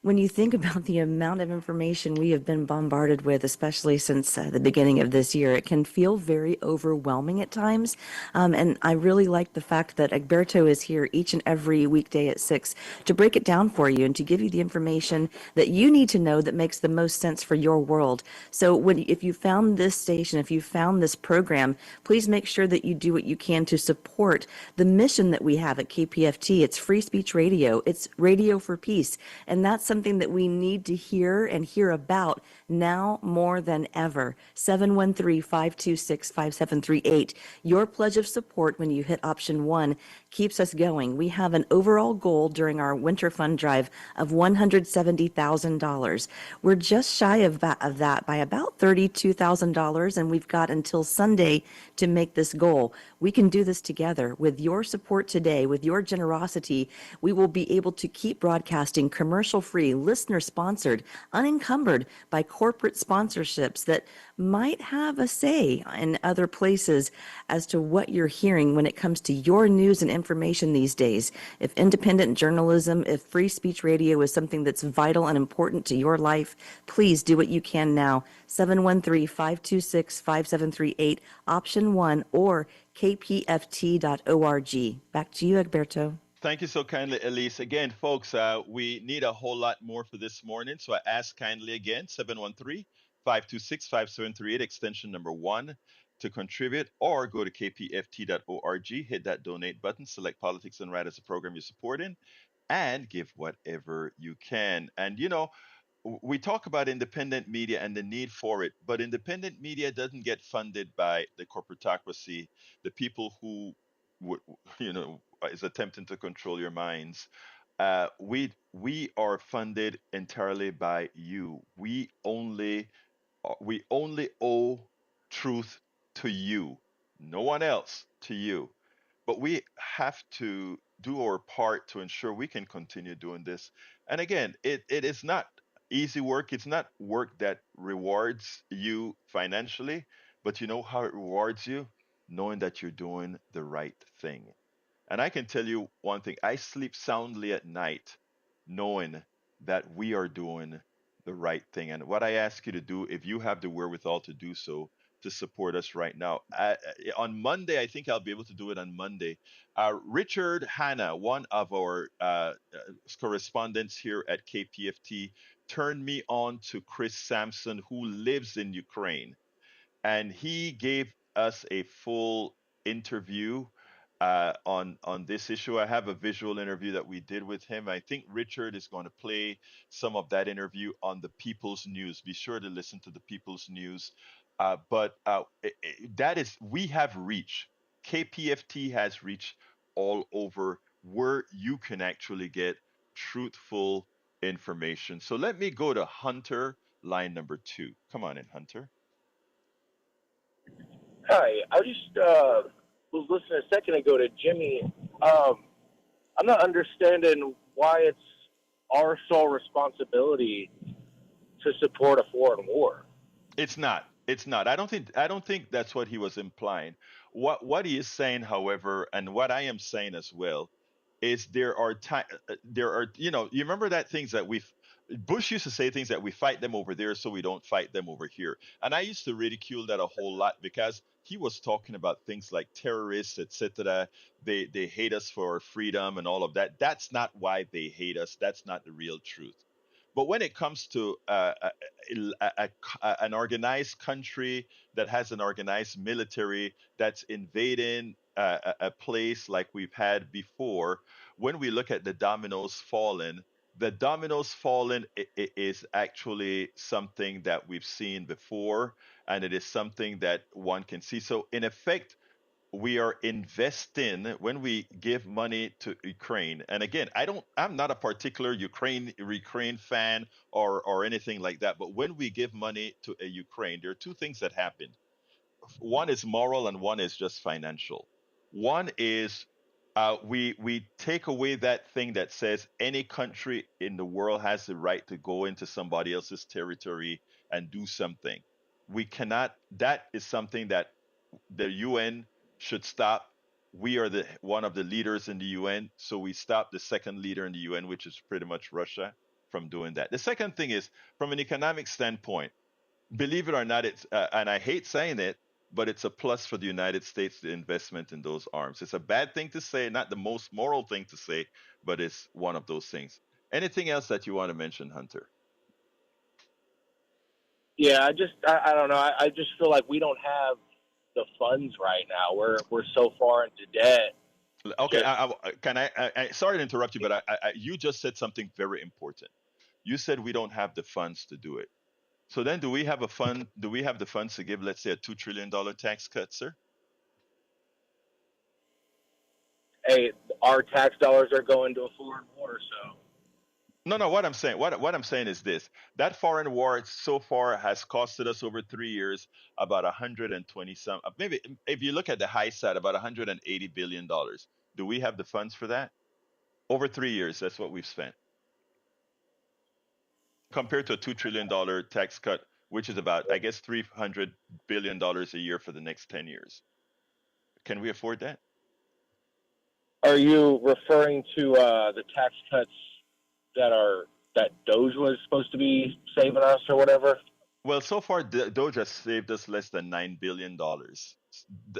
when you think about the amount of information we have been bombarded with, especially since the beginning of this year, it can feel very overwhelming at times. And I really like the fact that Egberto is here each and every weekday at 6 to break it down for you and to give you the information that you need to know that makes the most sense for your world. So if you found this station, if you found this program, please make sure that you do what you can to support the mission that we have at KPFT. It's free speech radio. It's radio for peace. And that's something that we need to hear and hear about now more than ever. 713-526-5738. Your pledge of support when you hit option 1 keeps us going. We have an overall goal during our winter fund drive of $170,000. We're just shy of that by about $32,000, and we've got until Sunday to make this goal. We can do this together. With your support today, with your generosity, we will be able to keep broadcasting commercial-free free, listener sponsored, unencumbered by corporate sponsorships that might have a say in other places as to what you're hearing when it comes to your news and information these days. If independent journalism, if free speech radio is something that's vital and important to your life, please do what you can now. 713-526-5738, option 1, or kpft.org. Back to you, Egberto. Thank you so kindly, Elise. Again, folks, we need a whole lot more for this morning. So I ask kindly again, 713-526-5738, extension number 1 to contribute, or go to kpft.org, hit that donate button, select Politics and Right as a program you're supporting, and give whatever you can. And, we talk about independent media and the need for it, but independent media doesn't get funded by the corporatocracy, the people who would, is attempting to control your minds. We are funded entirely by you. We only owe truth to you, no one else, to you. But we have to do our part to ensure we can continue doing this. And again, it is not easy work. It's not work that rewards you financially, but you know how it rewards you? Knowing that you're doing the right thing. And I can tell you one thing, I sleep soundly at night knowing that we are doing the right thing. And what I ask you to do, if you have the wherewithal to do so, to support us right now. On Monday, I think I'll be able to do it on Monday. Richard Hanna, one of our correspondents here at KPFT, turned me on to Chris Sampson, who lives in Ukraine, and he gave us a full interview on this issue. I have a visual interview that we did with him. I think Richard is going to play some of that interview on the People's News. Be sure to listen to the People's News. That is, we have reached. KPFT has reached all over where you can actually get truthful information. So let me go to Hunter, line number 2. Come on in, Hunter. Hi, I just was listening a second ago to Jimmy. I'm not understanding why it's our sole responsibility to support a foreign war. It's not. It's not. I don't think that's what he was implying. What he is saying, however, and what I am saying as well, is there are you remember that things that Bush used to say things that we fight them over there so we don't fight them over here. And I used to ridicule that a whole lot because he was talking about things like terrorists, etc. They hate us for our freedom and all of that. That's not why they hate us. That's not the real truth. But when it comes to an organized country that has an organized military that's invading a place like we've had before, when we look at the dominoes falling, the dominoes falling is actually something that we've seen before, and it is something that one can see. So, in effect, we are investing when we give money to Ukraine. And again, I'm not a particular Ukraine fan or anything like that. But when we give money to a Ukraine, there are two things that happen. One is moral and one is just financial. One is we take away that thing that says any country in the world has the right to go into somebody else's territory and do something. We cannot. That is something that the UN should stop. We are the one of the leaders in the UN, so we stop the second leader in the UN, which is pretty much Russia, from doing that. The second thing is, from an economic standpoint, believe it or not, it's and I hate saying it, but it's a plus for the United States, the investment in those arms. It's a bad thing to say, not the most moral thing to say, but it's one of those things. Anything else that you want to mention, Hunter? Yeah, I don't know. I just feel like we don't have the funds right now. We're so far into debt. Okay, sorry to interrupt you, but you just said something very important. You said we don't have the funds to do it. So then, do we have a fund? Do we have the funds to give, let's say, a $2 trillion tax cut, sir? Hey, our tax dollars are going to a foreign war, so. No. What I'm saying is this: that foreign war so far has costed us over 3 years about 120 some, maybe if you look at the high side, about $180 billion. Do we have the funds for that? Over 3 years, that's what we've spent. compared to a $2 trillion tax cut, which is about, I guess, $300 billion a year for the next 10 years. Can we afford that? Are you referring to the tax cuts that Doge was supposed to be saving us or whatever? Well, so far, Doge has saved us less than $9 billion.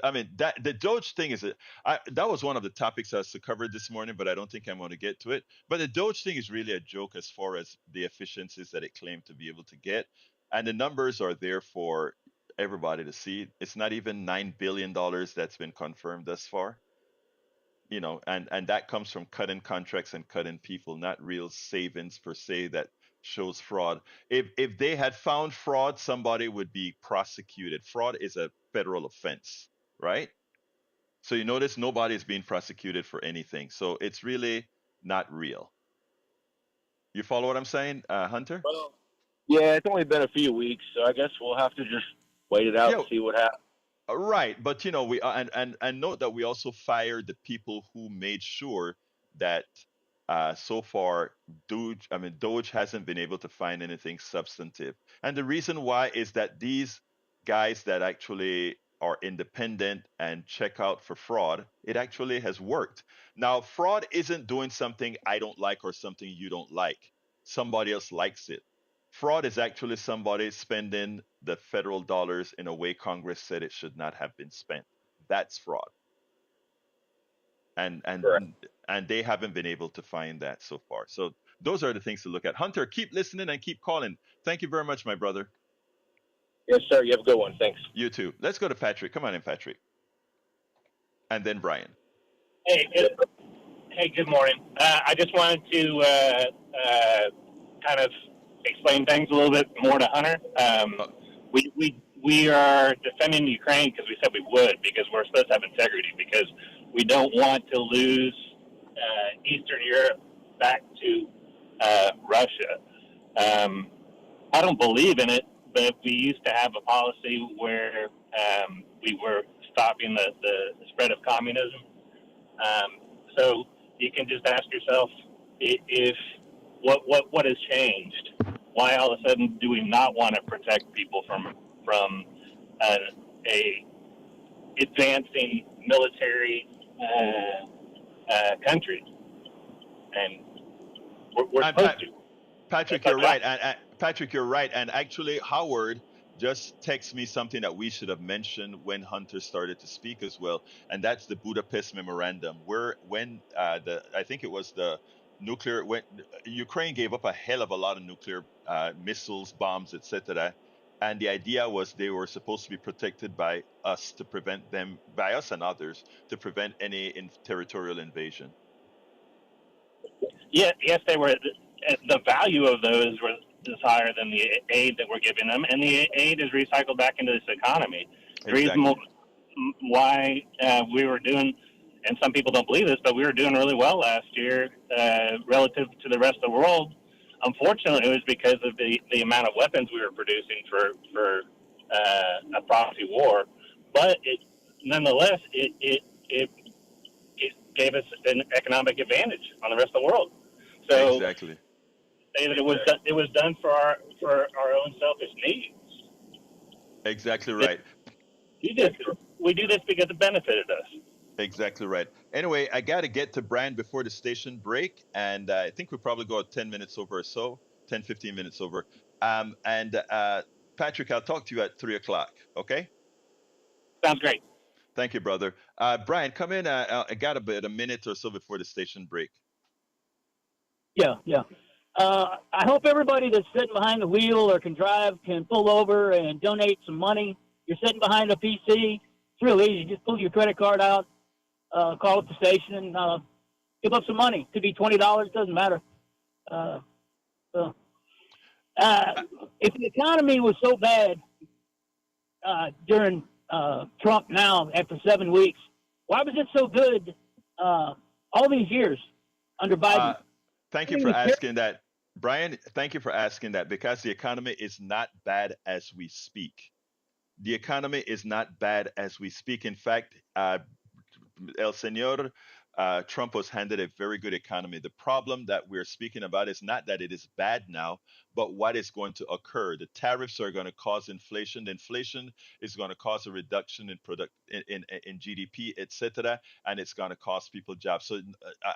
I mean, that the Doge thing that was one of the topics I was to cover this morning, but I don't think I'm going to get to it. But the Doge thing is really a joke as far as the efficiencies that it claimed to be able to get. And the numbers are there for everybody to see. It's not even $9 billion that's been confirmed thus far. And that comes from cutting contracts and cutting people, not real savings per se that shows fraud. If they had found fraud, somebody would be prosecuted. Fraud is a federal offense, right? So you notice nobody is being prosecuted for anything. So it's really not real. You follow what I'm saying, Hunter? Well, yeah, it's only been a few weeks, so I guess we'll have to just wait it out Yeah, and see what happens. right, but we and note that we also fired the people who made sure that so far Doge hasn't been able to find anything substantive. And the reason why is that these guys that actually are independent and check out for fraud, it actually has worked. Now, fraud isn't doing something I don't like or something you don't like. Somebody else likes it. Fraud is actually somebody spending the federal dollars in a way Congress said it should not have been spent. That's fraud. And Correct. and they haven't been able to find that so far. So those are the things to look at. Hunter, keep listening and keep calling. Thank you very much, my brother. Yes, sir. You have a good one. Thanks. You too. Let's go to Patrick. Come on in, Patrick. And then Brian. Hey, good morning. I just wanted to kind of explain things a little bit more to Hunter. We are defending Ukraine because we said we would, because we're supposed to have integrity, because we don't want to lose Eastern Europe back to Russia. I don't believe in it, but we used to have a policy where we were stopping the spread of communism. So you can just ask yourself if what has changed. Why all of a sudden do we not want to protect people from a advancing military country? And we're supposed to. Patrick, you're right. And Patrick, you're right. And actually, Howard just texted me something that we should have mentioned when Hunter started to speak as well, and that's the Budapest Memorandum, where I think it was the nuclear, when Ukraine gave up a hell of a lot of nuclear missiles, bombs, etc. And the idea was they were supposed to be protected by us to prevent them, by us and others, to prevent any territorial invasion. Yes, they were. The value of those is higher than the aid that we're giving them, and the aid is recycled back into this economy. The reason why we were doing, and some people don't believe this, but we were doing really well last year relative to the rest of the world. Unfortunately, it was because of the amount of weapons we were producing for a proxy war. But nonetheless, it gave us an economic advantage on the rest of the world. So exactly. Say that it was done for our own selfish needs. Exactly right. We do this because it benefited us. Exactly right. Anyway, I got to get to Brian before the station break, and I think we'll probably go 10 minutes over or so, 10, 15 minutes over. Patrick, I'll talk to you at 3 o'clock, okay? Sounds great. Thank you, brother. Brian, come in. I got a minute or so before the station break. Yeah. I hope everybody that's sitting behind the wheel or can drive can pull over and donate some money. You're sitting behind a PC. It's real easy. Just pull your credit card out, call up the station, and give up some money. Could be $20. Doesn't matter. If the economy was so bad during Trump now after 7 weeks, why was it so good all these years under Biden? Thank you for asking that, Brian. Thank you for asking that, because the economy is not bad as we speak. The economy is not bad as we speak. In fact, El Señor Trump was handed a very good economy. The problem that we're speaking about is not that it is bad now, but what is going to occur. The tariffs are going to cause inflation. The inflation is going to cause a reduction in in GDP, etc., and it's going to cost people jobs. So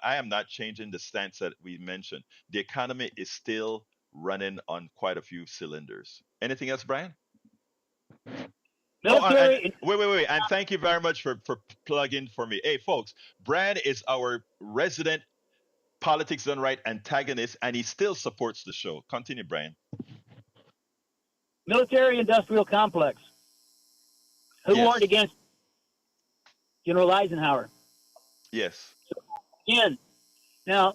I am not changing the stance that we mentioned. The economy is still running on quite a few cylinders. Anything else, Brian? Oh, wait. And thank you very much for plugging for me. Hey, folks, Brad is our resident Politics Done Right antagonist, and he still supports the show. Continue, Brian. Military-industrial complex. Who warned against General Eisenhower? Yes. So, again, now,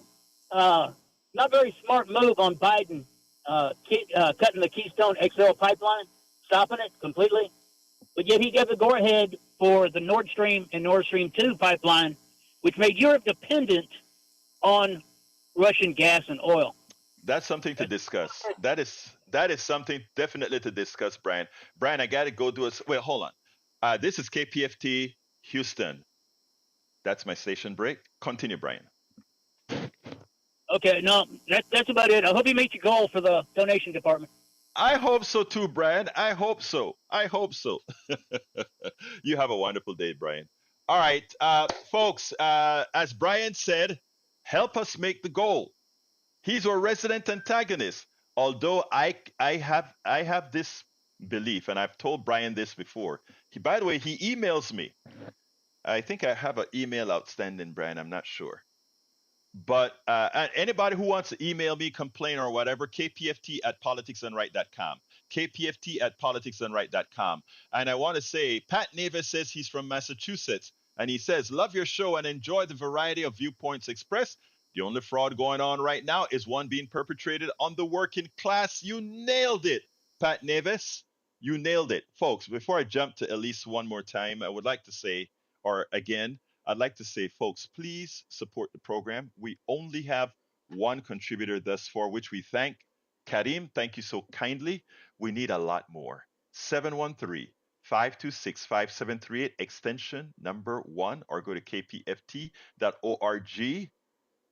not very smart move on Biden cutting the Keystone XL pipeline, stopping it completely. But yet he gave the go-ahead for the Nord Stream and Nord Stream 2 pipeline, which made Europe dependent on Russian gas and oil. That's something to discuss. That is something definitely to discuss, Brian. Brian, I got to go do it. Wait, hold on. This is KPFT Houston. That's my station break. Continue, Brian. Okay, no, that's about it. I hope you meet your goal for the donation department. I hope so too, Brian. I hope so. You have a wonderful day, Brian. All right, folks, as Brian said, help us make the goal. He's our resident antagonist. Although I have this belief, and I've told Brian this before. By the way, he emails me. I think I have an email outstanding, Brian. I'm not sure. But anybody who wants to email me, complain or whatever, kpft@politicsdoneright.com. kpft@politicsdoneright.com. And I want to say, Pat Nevis says he's from Massachusetts. And he says, love your show and enjoy the variety of viewpoints expressed. The only fraud going on right now is one being perpetrated on the working class. You nailed it, Pat Nevis. You nailed it. Folks, before I jump to Elise one more time, I would like to say, or again, I'd like to say, folks, please support the program. We only have one contributor thus far, which we thank. Karim, thank you so kindly. We need a lot more. 713-526-5738, extension number 1, or go to kpft.org.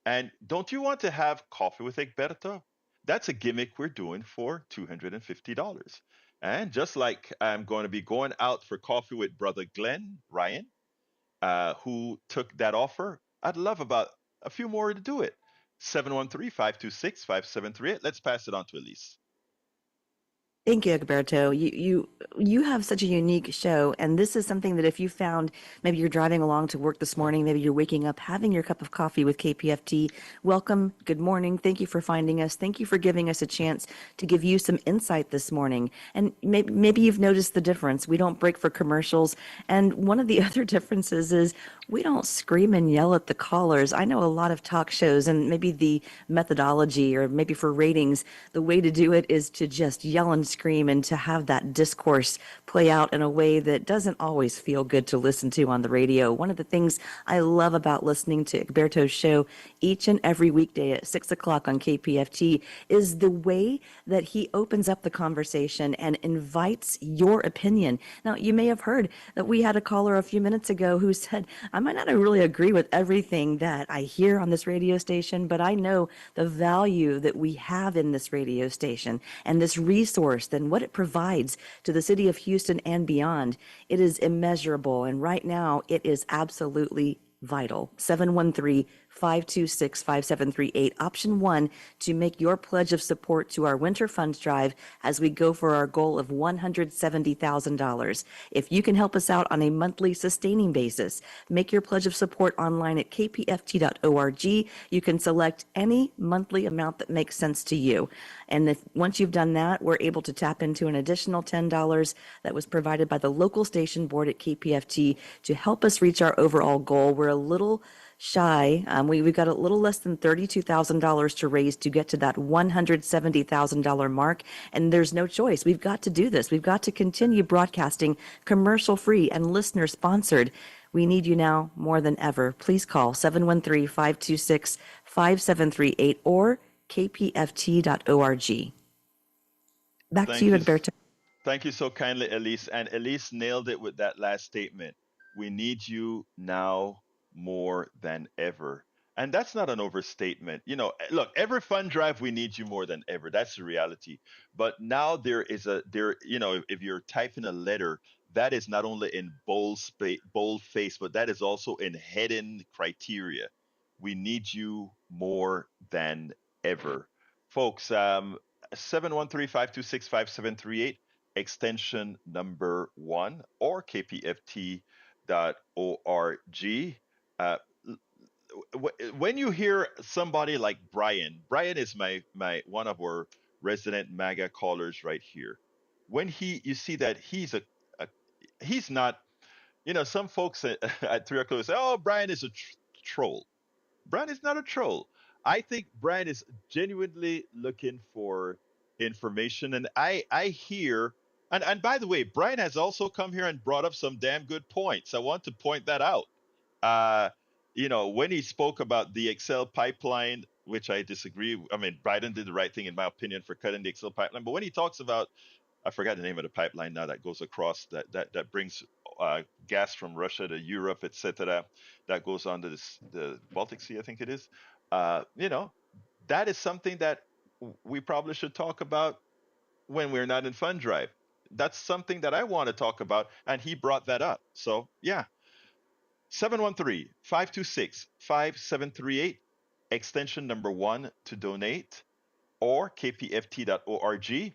And don't you want to have coffee with Egberto? That's a gimmick we're doing for $250. And just like I'm going to be going out for coffee with Brother Glenn Ryan, who took that offer, I'd love about a few more to do it. 713-526-5738. Let's pass it on to Elise. Thank you, Egberto. You have such a unique show, and this is something that if you found, maybe you're driving along to work this morning, maybe you're waking up, having your cup of coffee with KPFT. Welcome. Good morning. Thank you for finding us. Thank you for giving us a chance to give you some insight this morning. And maybe you've noticed the difference. We don't break for commercials, and one of the other differences is we don't scream and yell at the callers. I know a lot of talk shows, and maybe the methodology, or maybe for ratings, the way to do it is to just yell and scream and to have that discourse play out in a way that doesn't always feel good to listen to on the radio. One of the things I love about listening to Egberto's show each and every weekday at 6 o'clock on KPFT is the way that he opens up the conversation and invites your opinion. Now, you may have heard that we had a caller a few minutes ago who said, I might not really agree with everything that I hear on this radio station, but I know the value that we have in this radio station and this resource and what it provides to the city of Houston and beyond. It is immeasurable, and right now it is absolutely vital. 713-526-5738, option 1, to make your pledge of support to our winter funds drive as we go for our goal of $170,000. If you can help us out on a monthly sustaining basis, make your pledge of support online at kpft.org. You can select any monthly amount that makes sense to you. And once you've done that, we're able to tap into an additional $10 that was provided by the local station board at KPFT to help us reach our overall goal. We're a little shy. We've got a little less than $32,000 to raise to get to that $170,000 mark. And there's no choice. We've got to do this. We've got to continue broadcasting commercial free and listener sponsored. We need you now more than ever. Please call 713-526-5738 or kpft.org. Back to you, Egberto. Thank you so kindly, Elise. And Elise nailed it with that last statement. We need you now more than ever. And that's not an overstatement. Look, every fund drive, we need you more than ever. That's the reality. But now if you're typing a letter, that is not only in bold face, but that is also in heading criteria. We need you more than ever. Folks, 713-526-5738, extension number 1, or kpft.org. Uh, when you hear somebody like Brian is my one of our resident MAGA callers right here. When you see that a he's not, some folks at 3 o'clock say, "Oh, Brian is a troll." Brian is not a troll. I think Brian is genuinely looking for information, and I hear. And by the way, Brian has also come here and brought up some damn good points. I want to point that out. Uh, when he spoke about the Excel pipeline, which I disagree. I mean, Biden did the right thing in my opinion for cutting the Excel pipeline. But when he talks about, I forgot the name of the pipeline now that goes across that brings gas from Russia to Europe, etc. That goes on to the Baltic Sea, I think it is. That is something that we probably should talk about when we're not in fund drive. That's something that I want to talk about, and he brought that up. So yeah, 713-526-5738, extension number 1 to donate, or kpft.org.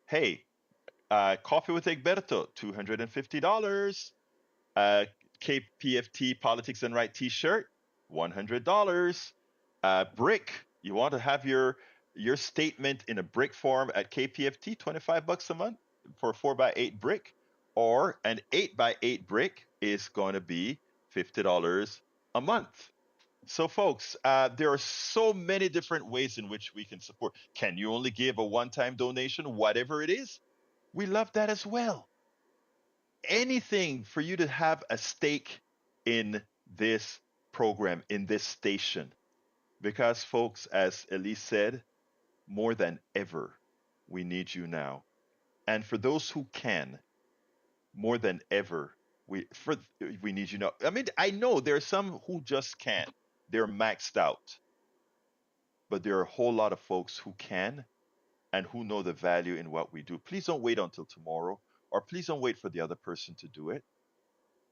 Hey, Coffee with Egberto, $250. KPFT Politics and Right t-shirt, $100. Brick, you want to have your statement in a brick form at KPFT, $25 a month for 4x8 brick, or an 8x8 brick is going to be $50 a month. So, folks, there are so many different ways in which we can support. Can you only give a one-time donation, whatever it is? We love that as well. Anything for you to have a stake in this program, in this station. Because, folks, as Elise said, more than ever, we need you now. And for those who can, more than ever, we need you now. I mean, I know there are some who just can't. They're maxed out. But there are a whole lot of folks who can and who know the value in what we do. Please don't wait until tomorrow, or please don't wait for the other person to do it.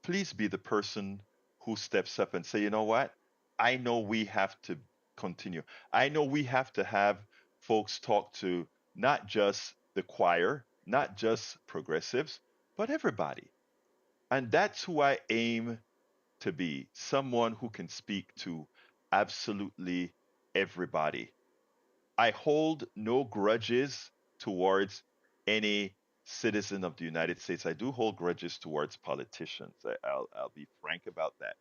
Please be the person who steps up and say, you know what? I know we have to continue. I know we have to have folks talk to not just the choir, not just progressives, but everybody. And that's who I aim to be, someone who can speak to absolutely everybody. I hold no grudges towards any citizen of the United States. I do hold grudges towards politicians. I'll be frank about that,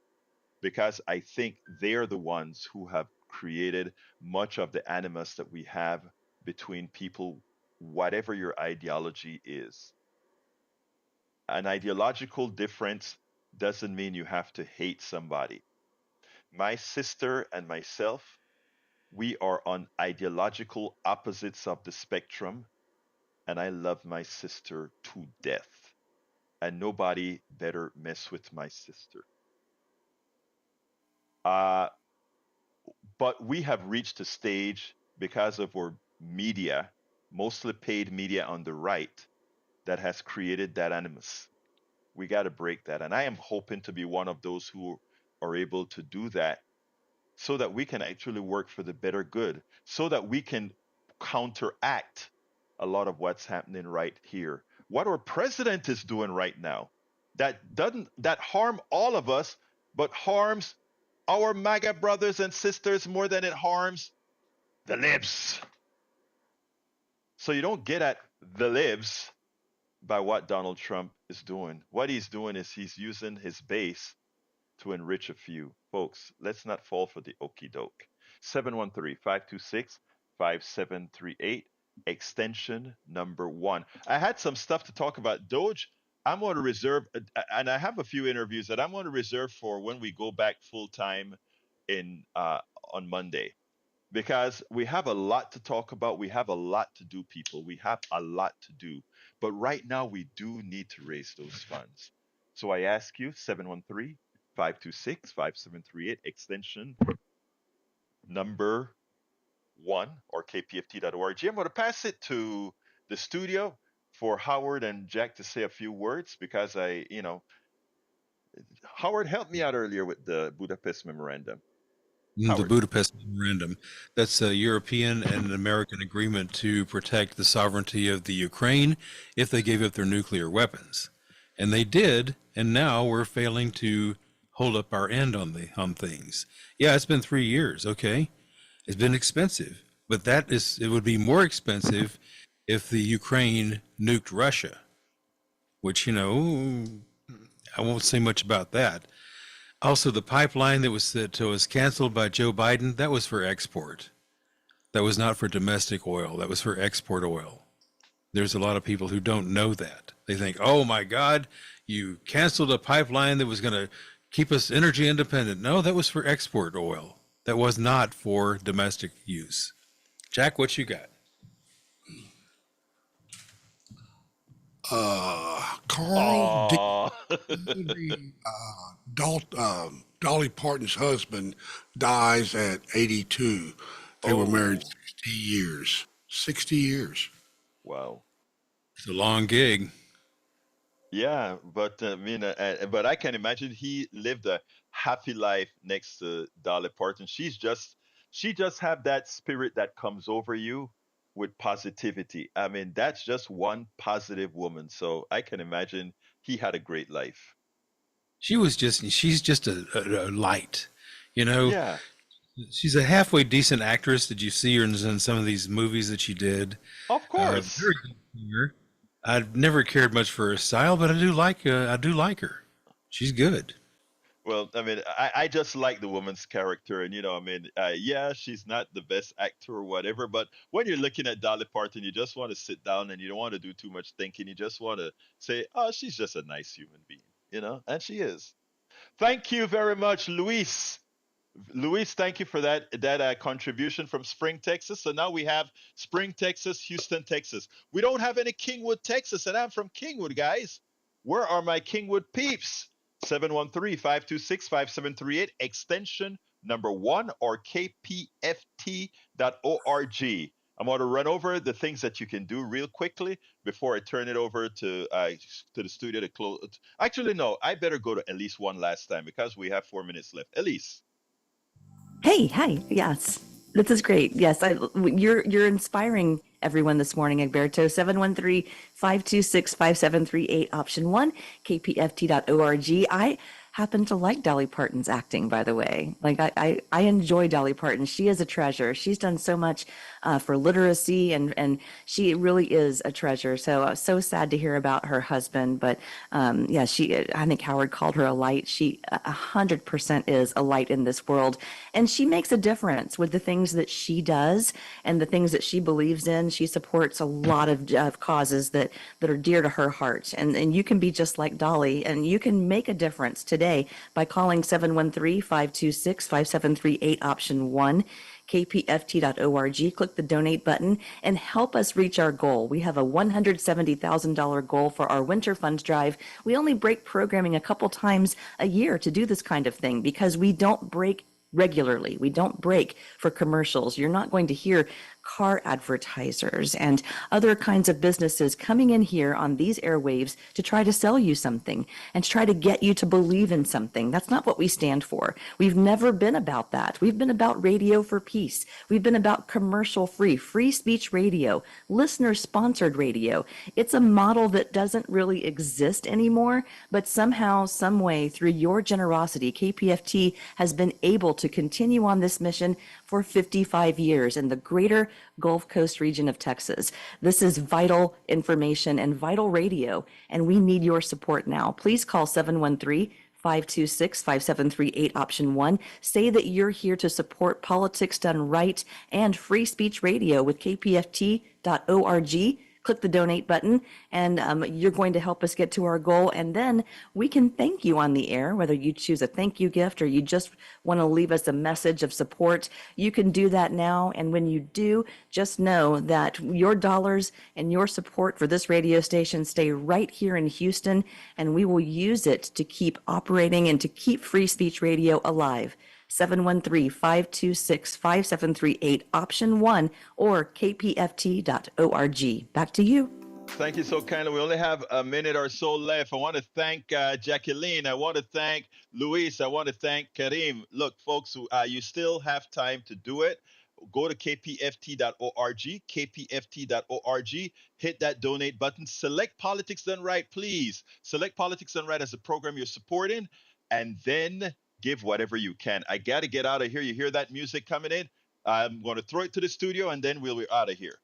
because I think they're the ones who have created much of the animus that we have between people, whatever your ideology is. An ideological difference doesn't mean you have to hate somebody. My sister and myself, we are on ideological opposites of the spectrum, and I love my sister to death. And nobody better mess with my sister. But we have reached a stage, because of our media, mostly paid media on the right, that has created that animus. We got to break that. And I am hoping to be one of those who are able to do that, so that we can actually work for the better good, so that we can counteract a lot of what's happening right here. What our president is doing right now, that harm all of us, but harms our MAGA brothers and sisters more than it harms the libs. So you don't get at the libs by what Donald Trump is doing. What he's doing is he's using his base to enrich a few. Folks, let's not fall for the okey doke. 713-526-5738, extension number 1. I had some stuff to talk about Doge. I'm going to reserve, and I have a few interviews that I'm going to reserve for when we go back full time on Monday, because we have a lot to talk about. We have a lot to do, people. We have a lot to do. But right now, we do need to raise those funds. So I ask you, 713 526-5738, extension number 1 or kpft.org. I'm going to pass it to the studio for Howard and Jack to say a few words because Howard helped me out earlier with the Budapest Memorandum. The Howard. Budapest Memorandum. That's a European and an American agreement to protect the sovereignty of the Ukraine if they gave up their nuclear weapons. And they did, and now we're failing to hold up our end on things. Yeah, it's been 3 years, okay? It's been expensive, but it would be more expensive if the Ukraine nuked Russia, which, I won't say much about that. Also, the pipeline that was canceled by Joe Biden, that was for export. That was not for domestic oil. That was for export oil. There's a lot of people who don't know that. They think, oh my God, you canceled a pipeline that was going to keep us energy independent. No, that was for export oil. That was not for domestic use. Jack, what you got? Carl, Dolly Parton's husband dies at 82. They were married 60 years. 60 years. Wow. It's a long gig. Yeah, but but I can imagine he lived a happy life next to Dolly Parton. She just have that spirit that comes over you with positivity. I mean, that's just one positive woman. So I can imagine he had a great life. She's just a light, Yeah. She's a halfway decent actress. Did you see her in some of these movies that she did? Of course. Very good singer. I've never cared much for her style, but I do like her. She's good. Well, I mean, I just like the woman's character, and yeah, she's not the best actor or whatever, but when you're looking at Dolly Parton, you just want to sit down and you don't want to do too much thinking. You just want to say, oh, she's just a nice human being, and she is. Thank you very much, Luis. Luis, thank you for that contribution from Spring, Texas. So now we have Spring, Texas, Houston, Texas. We don't have any Kingwood, Texas, and I'm from Kingwood, guys. Where are my Kingwood peeps? 713-526-5738, extension number 1 or kpft.org. I'm going to run over the things that you can do real quickly before I turn it over to the studio to close. Actually, no, I better go to Elise one last time because we have 4 minutes left. Elise. Hey, hi. Yes, this is great. Yes, you're inspiring everyone this morning, Egberto. 713-526-5738, option 1, kpft.org. I happen to like Dolly Parton's acting, by the way. Like I enjoy Dolly Parton. She is a treasure. She's done so much for literacy, and she really is a treasure. So sad to hear about her husband. But yeah, I think Howard called her a light. She 100% is a light in this world, and she makes a difference with the things that she does and the things that she believes in. She supports a lot of causes that are dear to her heart, and you can be just like Dolly, and you can make a difference today by calling 713-526-5738, option 1, kpft.org. Click the donate button and help us reach our goal. We have a $170,000 goal for our winter fund drive. We only break programming a couple times a year to do this kind of thing because we don't break regularly. We don't break for commercials. You're not going to hear car advertisers and other kinds of businesses coming in here on these airwaves to try to sell you something and to try to get you to believe in something. That's not what we stand for. We've never been about that. We've been about radio for peace. We've been about commercial-free, free speech radio, listener-sponsored radio. It's a model that doesn't really exist anymore, but somehow, some way, through your generosity, KPFT has been able to continue on this mission for 55 years in the greater Gulf Coast region of Texas. This is vital information and vital radio, and we need your support now. Please call 713-526-5738, option 1. Say that you're here to support politics done right and free speech radio with kpft.org. click the donate button, and you're going to help us get to our goal. And then we can thank you on the air, whether you choose a thank you gift or you just want to leave us a message of support. You can do that now. And when you do, just know that your dollars and your support for this radio station stay right here in Houston, and we will use it to keep operating and to keep free speech radio alive. 713-526-5738, option 1, or kpft.org. Back to you. Thank you so kindly. We only have a minute or so left. I want to thank Jacqueline. I want to thank Luis. I want to thank Karim. Look, folks, you still have time to do it. Go to kpft.org, kpft.org, hit that donate button. Select Politics Done Right, please. Select Politics Done Right as a program you're supporting, and then give whatever you can. I got to get out of here. You hear that music coming in? I'm going to throw it to the studio, and then we'll be out of here.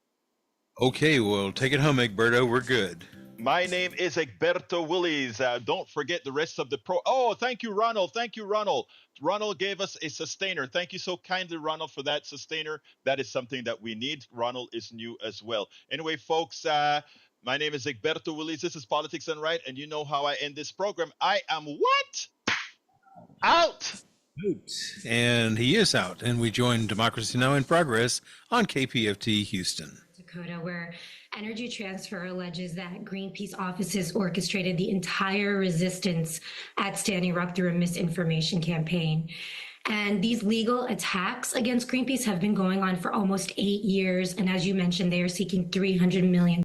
Okay, well, take it home, Egberto. We're good. My name is Egberto Willies. Don't forget the rest of the Oh, thank you, Ronald. Thank you, Ronald. Ronald gave us a sustainer. Thank you so kindly, Ronald, for that sustainer. That is something that we need. Ronald is new as well. Anyway, folks, my name is Egberto Willies. This is Politics Done Right, and you know how I end this program. I am what? Out. And he is out. And we join Democracy Now! In Progress on KPFT Houston. Dakota, where Energy Transfer alleges that Greenpeace offices orchestrated the entire resistance at Standing Rock through a misinformation campaign. And these legal attacks against Greenpeace have been going on for almost 8 years. And as you mentioned, they are seeking $300 million